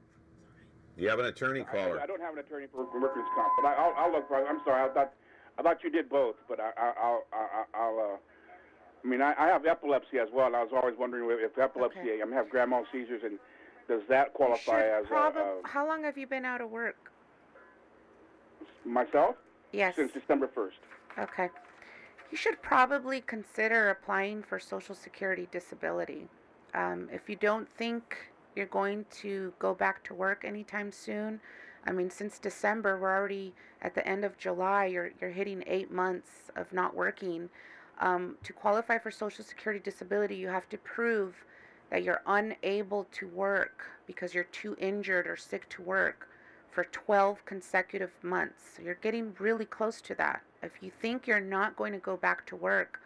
Speaker 1: Do you have an attorney, caller?
Speaker 11: I don't have an attorney for workers' comp, but I'll look for it. I'm sorry. I thought you did both, but I'll I have epilepsy as well, and I was always wondering if epilepsy,
Speaker 6: Okay.
Speaker 11: I have grand mal seizures, and does that qualify as
Speaker 6: How long have you been out of work?
Speaker 11: myself?
Speaker 6: Yes.
Speaker 11: Since December 1st.
Speaker 6: Okay. You should probably consider applying for Social Security disability. If you don't think you're going to go back to work anytime soon, I mean, since December, we're already at the end of July. You're hitting 8 months of not working. To qualify for Social Security disability, you have to prove that you're unable to work because you're too injured or sick to work for 12 consecutive months. So you're getting really close to that. If you think you're not going to go back to work,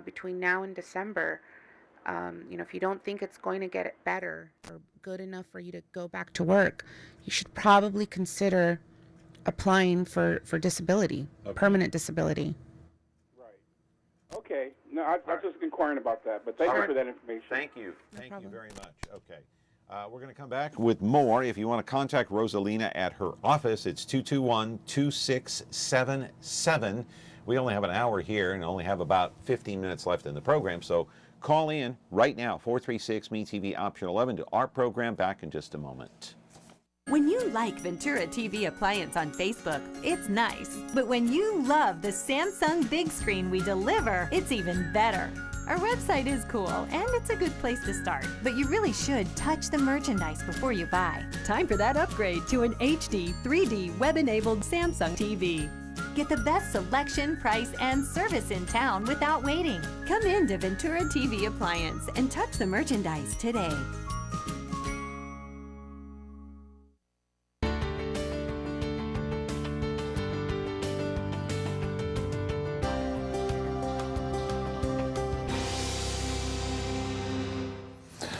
Speaker 6: between now and December. If you don't think it's going to get better or good enough for you to go back to work, you should probably consider applying for disability, permanent disability.
Speaker 11: Right. Okay. No, I was just inquiring about that, but thank you for that information.
Speaker 1: Thank you. Thank you very much. Okay. We're going to come back with more. If you want to contact Rosalina at her office, it's 221-2677. We only have an hour here and only have about 15 minutes left in the program, so call in right now, 436-MeTV option 11 to our program. Back in just a moment.
Speaker 3: When you like Ventura TV Appliance on Facebook, it's nice. But when you love the Samsung big screen we deliver, it's even better. Our website is cool, and it's a good place to start. But you really should touch the merchandise before you buy. Time for that upgrade to an HD 3D web-enabled Samsung TV. Get the best selection, price, and service in town without waiting. Come in to Ventura TV Appliance and touch the merchandise today.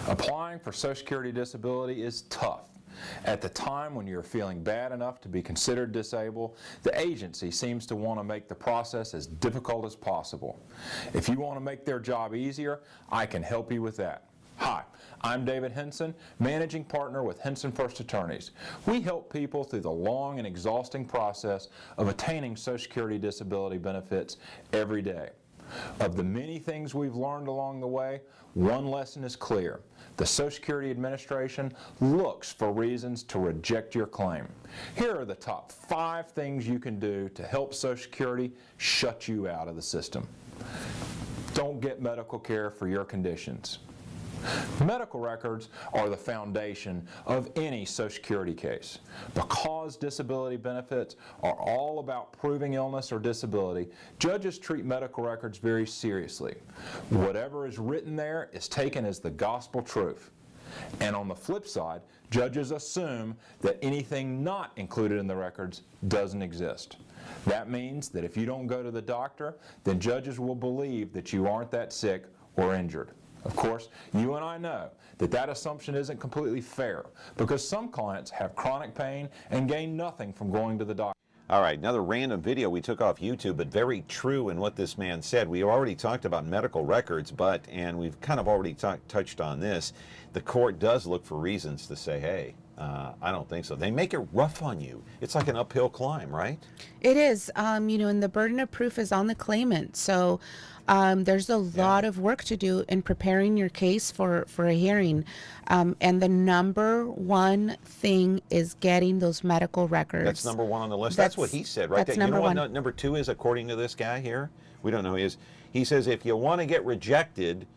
Speaker 12: Applying for Social Security disability is tough. At the time when you're feeling bad enough to be considered disabled, the agency seems to want to make the process as difficult as possible. If you want to make their job easier, I can help you with that. Hi, I'm David Henson, Managing Partner with Henson First Attorneys. We help people through the long and exhausting process of attaining Social Security disability benefits every day. Of the many things we've learned along the way, one lesson is clear. The Social Security Administration looks for reasons to reject your claim. Here are the top 5 things you can do to help Social Security shut you out of the system. Don't get medical care for your conditions. Medical records are the foundation of any Social Security case. Because disability benefits are all about proving illness or disability, judges treat medical records very seriously. Whatever is written there is taken as the gospel truth. And on the flip side, judges assume that anything not included in the records doesn't exist. That means that if you don't go to the doctor, then judges will believe that you aren't that sick or injured. Of course, you and I know that that assumption isn't completely fair because some clients have chronic pain and gain nothing from going to the doctor.
Speaker 1: All right, another random video we took off YouTube, but very true in what this man said. We already talked about medical records, and we've kind of already touched on this. The court does look for reasons to say, hey, I don't think so. They make it rough on you. It's like an uphill climb, right?
Speaker 6: It is, and the burden of proof is on the claimant. So there's a lot of work to do in preparing your case for a hearing. And the number one thing is getting those medical records.
Speaker 1: That's number one on the list. That's what he said, right?
Speaker 6: That's
Speaker 1: You know
Speaker 6: number
Speaker 1: what
Speaker 6: one.
Speaker 1: number 2 is, according to this guy here? We don't know who he is. He says if you want to get rejected,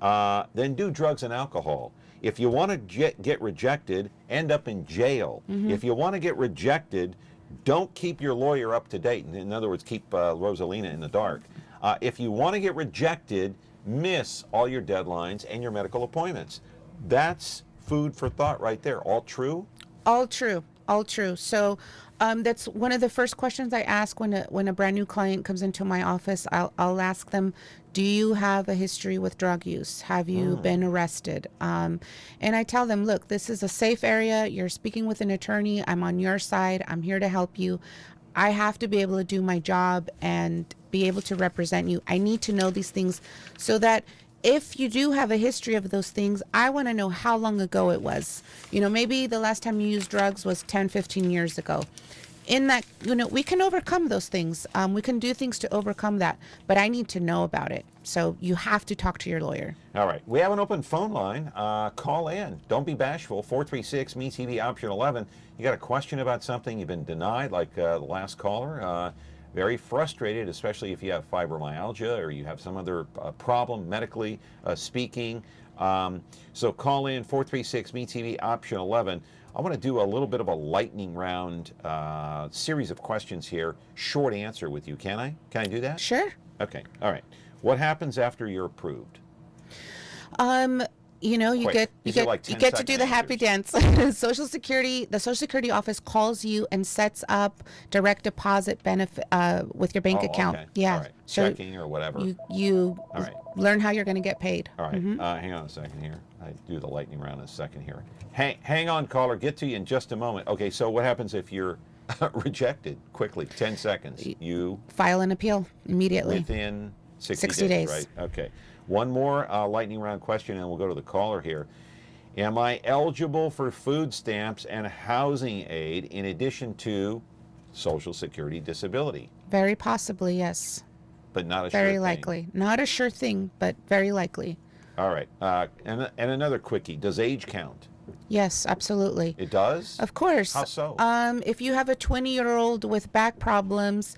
Speaker 1: then do drugs and alcohol. If you want to get rejected, end up in jail. If you want to get rejected, don't keep your lawyer up to date. In other words, keep Rosalina in the dark. If you want to get rejected, miss all your deadlines and your medical appointments. That's food for thought right there. All true?
Speaker 6: All true. All true. So that's one of the first questions I ask when a brand new client comes into my office. I'll ask them, do you have a history with drug use? Have you been arrested? And I tell them, look, this is a safe area. You're speaking with an attorney. I'm on your side. I'm here to help you. I have to be able to do my job and be able to represent you. I need to know these things so that if you do have a history of those things, I want to know how long ago it was. Maybe the last time you used drugs was 10, 15 years ago. In that, we can overcome those things. We can do things to overcome that, but I need to know about it. So you have to talk to your lawyer.
Speaker 1: All right. We have an open phone line. Call in. Don't be bashful. 436-MeTV option 11. You got a question about something you've been denied, like the last caller. Very frustrated, especially if you have fibromyalgia or you have some other problem medically speaking. So call in 436-MeTV option 11. I want to do a little bit of a lightning round series of questions here. Short answer with you. Can I? Can I do that?
Speaker 6: Sure.
Speaker 1: Okay. All right. What happens after you're approved?
Speaker 6: You know, you
Speaker 1: Quick.
Speaker 6: get
Speaker 1: These are like
Speaker 6: you
Speaker 1: 10
Speaker 6: get to do
Speaker 1: second
Speaker 6: the happy
Speaker 1: answers.
Speaker 6: dance. The Social Security office calls you and sets up direct deposit benefit with your bank
Speaker 1: Oh,
Speaker 6: account.
Speaker 1: okay.
Speaker 6: Yeah.
Speaker 1: All right.
Speaker 6: So
Speaker 1: Checking or whatever.
Speaker 6: you
Speaker 1: All right.
Speaker 6: learn how you're going to get paid.
Speaker 1: All right. Hang on a second here. I do the lightning round in a second here. Hang on, caller. Get to you in just a moment. Okay, so what happens if you're rejected? Quickly, 10 seconds. You
Speaker 6: File an appeal immediately.
Speaker 1: within 60
Speaker 6: 60 days.
Speaker 1: right? Okay. One more lightning round question, and we'll go to the caller here. Am I eligible for food stamps and housing aid in addition to Social Security disability?
Speaker 6: Very possibly, yes.
Speaker 1: But not a sure
Speaker 6: Very
Speaker 1: thing.
Speaker 6: likely. Not a sure thing, but very likely.
Speaker 1: All right. And another quickie. Does age count?
Speaker 6: Yes, absolutely.
Speaker 1: It does?
Speaker 6: Of course.
Speaker 1: How so?
Speaker 6: If you have a 20-year-old with back problems,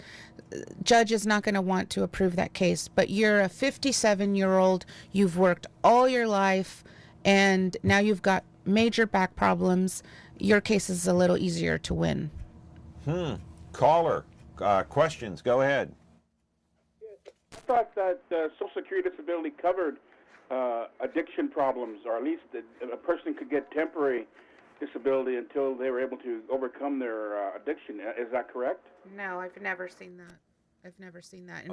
Speaker 6: judge is not going to want to approve that case. But you're a 57-year-old, you've worked all your life, and now you've got major back problems. Your case is a little easier to win.
Speaker 1: Caller, questions. Go ahead.
Speaker 11: I thought that Social Security disability covered addiction problems, or at least a person could get temporary disability until they were able to overcome their addiction. Is that correct?
Speaker 6: No, I've never seen that. I've never seen that.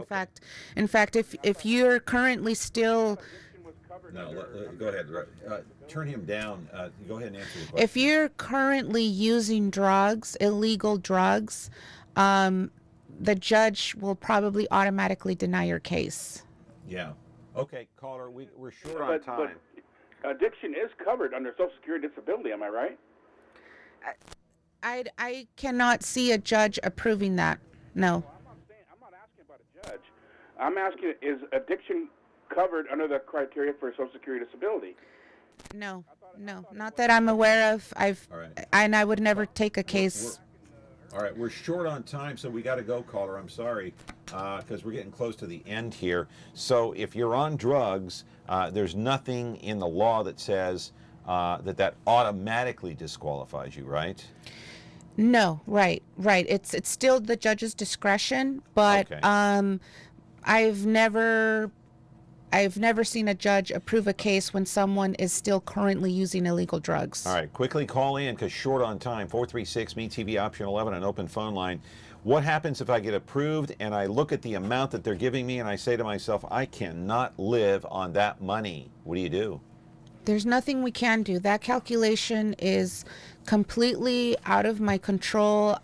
Speaker 6: In fact, if you're currently still
Speaker 1: No, go ahead. Turn him down. Go ahead and answer the question.
Speaker 6: if you're currently using drugs, illegal drugs, the judge will probably automatically deny your case.
Speaker 1: Yeah. Okay, caller, we're short on time.
Speaker 11: But addiction is covered under Social Security disability, am I right?
Speaker 6: I cannot see a judge approving that. No.
Speaker 11: I'm not asking about a judge. I'm asking, is addiction covered under the criteria for Social Security disability?
Speaker 6: No, not that I'm aware of.
Speaker 1: All right.
Speaker 6: And I would never take a case.
Speaker 1: All right, we're short on time, so we got to go, caller. I'm sorry, because we're getting close to the end here. So if you're on drugs, there's nothing in the law that says that automatically disqualifies you, right?
Speaker 6: No, right. It's still the judge's discretion, but
Speaker 1: Okay.
Speaker 6: I've never seen a judge approve a case when someone is still currently using illegal drugs.
Speaker 1: All right, quickly call in because short on time. 436-ME-TV option 11, an open phone line. What happens if I get approved and I look at the amount that they're giving me and I say to myself, I cannot live on that money? What do you do?
Speaker 6: There's nothing we can do. That calculation is completely out of my control.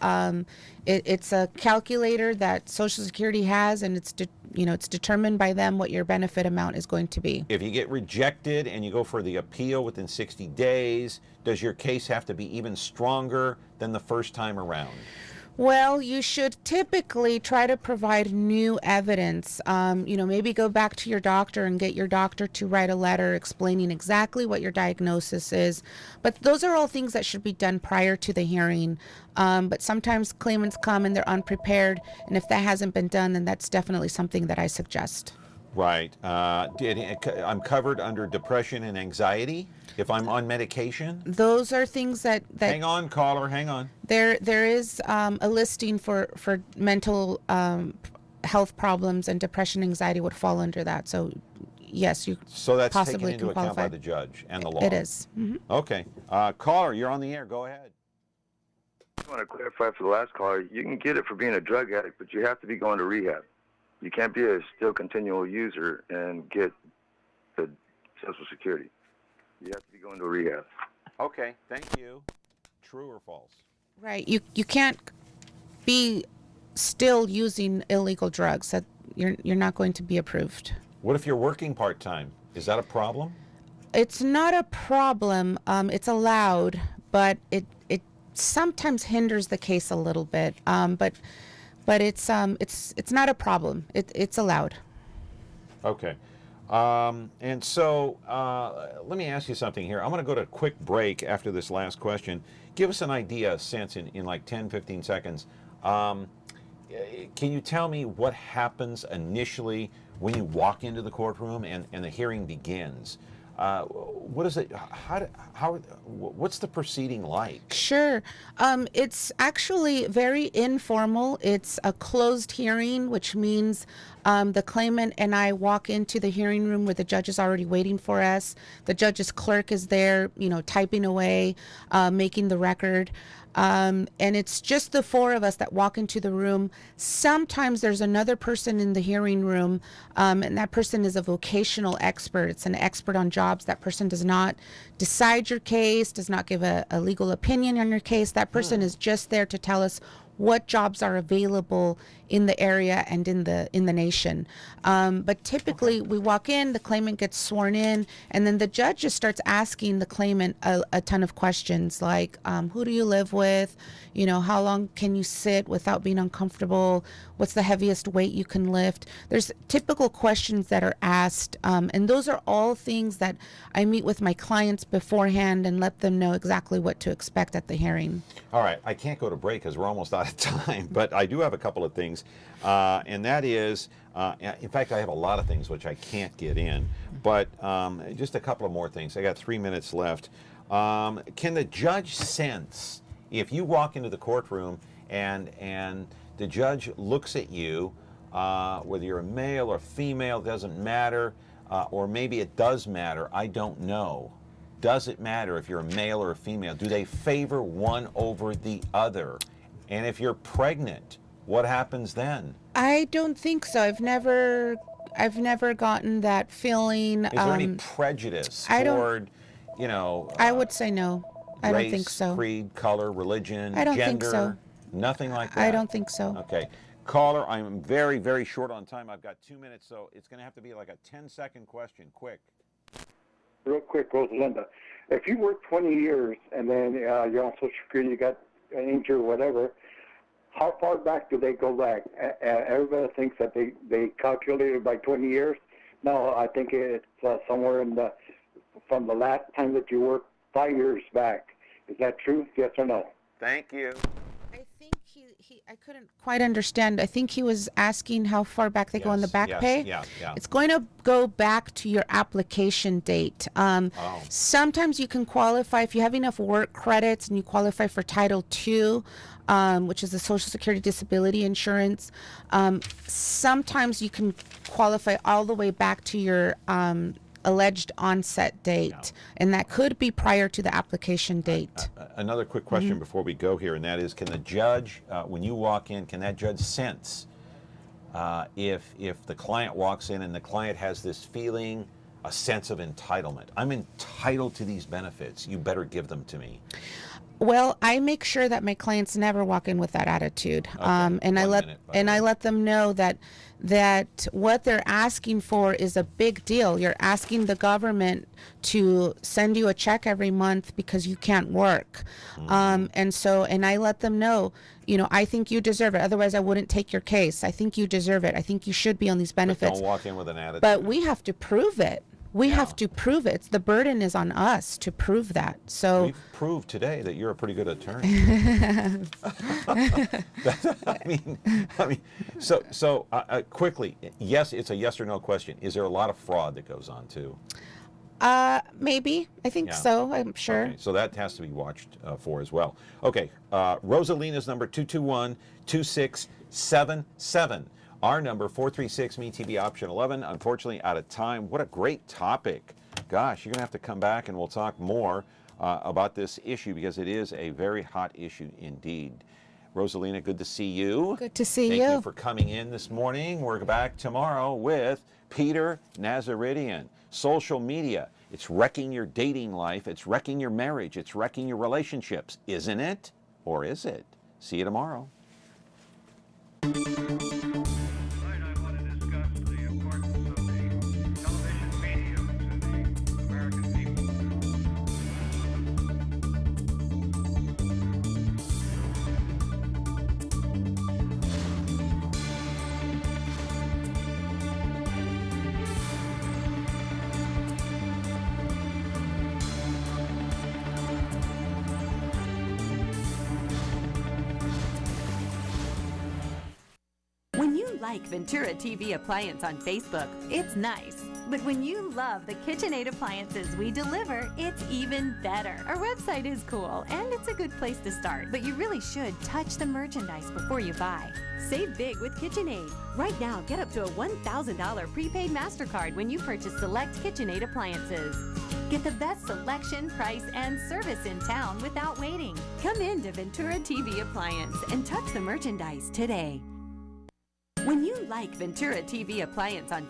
Speaker 6: It's a calculator that Social Security has, and it's determined by them what your benefit amount is going to be.
Speaker 1: If you get rejected and you go for the appeal within 60 days, does your case have to be even stronger than the first time around?
Speaker 6: Well, you should typically try to provide new evidence. Maybe go back to your doctor and get your doctor to write a letter explaining exactly what your diagnosis is. But those are all things that should be done prior to the hearing. But sometimes claimants come and they're unprepared, and if that hasn't been done, then that's definitely something that I suggest.
Speaker 1: Right. I'm covered under depression and anxiety if I'm on medication?
Speaker 6: Those are things that
Speaker 1: Hang on, caller, hang on.
Speaker 6: There is a listing for mental health problems, and depression, anxiety would fall under that. So, yes, you
Speaker 1: So that's taken
Speaker 6: possibly
Speaker 1: into
Speaker 6: can
Speaker 1: account by
Speaker 6: qualify.
Speaker 1: the judge and the law?
Speaker 6: It is. Mhm.
Speaker 1: Okay. Caller, you're on the air. Go ahead.
Speaker 13: I want to clarify for the last caller, you can get it for being a drug addict, but you have to be going to rehab. You can't be a still continual user and get the Social Security. You have to be going to rehab.
Speaker 1: Okay, thank you. True or false?
Speaker 6: Right. You can't be still using illegal drugs. That you're not going to be approved.
Speaker 1: What if you're working part-time? Is that a problem?
Speaker 6: It's not a problem. It's allowed, but it sometimes hinders the case a little bit. But it's not a problem. It's allowed.
Speaker 1: Okay. And so let me ask you something here. I'm going to go to a quick break after this last question. Give us an idea, a sense in like 10, 15 seconds. Can you tell me what happens initially when you walk into the courtroom and the hearing begins? What is it? What's the proceeding like?
Speaker 6: Sure. It's actually very informal. It's a closed hearing, which means the claimant and I walk into the hearing room where the judge is already waiting for us. The judge's clerk is there, typing away, making the record. And it's just the four of us that walk into the room. Sometimes there's another person in the hearing room, and that person is a vocational expert. It's an expert on jobs. That person does not decide your case, does not give a legal opinion on your case. That person is just there to tell us what jobs are available in the area and in the nation. But typically we walk in, the claimant gets sworn in, and then the judge just starts asking the claimant a ton of questions like, who do you live with? How long can you sit without being uncomfortable? What's the heaviest weight you can lift? There's typical questions that are asked, and those are all things that I meet with my clients beforehand and let them know exactly what to expect at the hearing.
Speaker 1: All right, I can't go to break because we're almost out of time, but I do have a couple of things, and that is, in fact, I have a lot of things which I can't get in, but just a couple of more things. I got 3 minutes left. Can the judge sense, if you walk into the courtroom and the judge looks at you, whether you're a male or female, doesn't matter, or maybe it does matter, I don't know. Does it matter if you're a male or a female? Do they favor one over the other? And if you're pregnant, what happens then?
Speaker 6: I don't think so. I've never gotten that feeling.
Speaker 1: Is there any prejudice toward,
Speaker 6: I would say no. I
Speaker 1: race,
Speaker 6: don't think so.
Speaker 1: creed, color, religion,
Speaker 6: I don't
Speaker 1: gender?
Speaker 6: think so.
Speaker 1: Nothing like that?
Speaker 6: I don't think so.
Speaker 1: Okay. Caller, I'm very, very short on time. I've got 2 minutes, so it's going to have to be like a 10-second question. Quick.
Speaker 14: Real quick, Rosalinda. If you work 20 years and then you're on Social Security, you got an injury or whatever, how far back do they go back? Everybody thinks that they calculated by 20 years. No, I think it's somewhere from the last time that you worked 5 years back. Is that true? Yes or no?
Speaker 1: Thank you.
Speaker 6: I think I couldn't quite understand. I think he was asking how far back they go on the back pay.
Speaker 1: Yeah.
Speaker 6: It's going to go back to your application date. Sometimes you can qualify if you have enough work credits and you qualify for Title II, which is the Social Security Disability Insurance. Sometimes you can qualify all the way back to your alleged onset date, and that could be prior to the application date.
Speaker 1: Another quick question before we go here, and that is, can the judge, when you walk in, can that judge sense if the client walks in and the client has this feeling, a sense of entitlement? I'm entitled to these benefits. You better give them to me.
Speaker 6: Well, I make sure that my clients never walk in with that attitude, and I let them know that what they're asking for is a big deal. You're asking the government to send you a check every month because you can't work, and I let them know, I think you deserve it. Otherwise, I wouldn't take your case. I think you deserve it. I think you should be on these benefits.
Speaker 1: But don't walk in with an attitude.
Speaker 6: But we have to prove it. We have to prove it. The burden is on us to prove that. So
Speaker 1: we've proved today that you're a pretty good attorney. So quickly, yes, it's a yes or no question. Is there a lot of fraud that goes on too?
Speaker 6: Maybe. I think so. I'm sure.
Speaker 1: Okay, so that has to be watched for as well. Okay, Rosalina's number 221-2677. Our number, 436-ME-TV, option 11. Unfortunately, out of time. What a great topic. Gosh, you're going to have to come back and we'll talk more about this issue because it is a very hot issue indeed. Rosalina, good to see you.
Speaker 6: Good to see you.
Speaker 1: Thank you for coming in this morning. We're back tomorrow with Peter Nazaridian. Social media, it's wrecking your dating life. It's wrecking your marriage. It's wrecking your relationships. Isn't it? Or is it? See you tomorrow.
Speaker 3: Like Ventura TV Appliance on Facebook, it's nice. But when you love the KitchenAid appliances we deliver, it's even better. Our website is cool, and it's a good place to start. But you really should touch the merchandise before you buy. Save big with KitchenAid. Right now, get up to a $1,000 prepaid MasterCard when you purchase select KitchenAid appliances. Get the best selection, price, and service in town without waiting. Come in to Ventura TV Appliance and touch the merchandise today. When you like Ventura TV Appliance on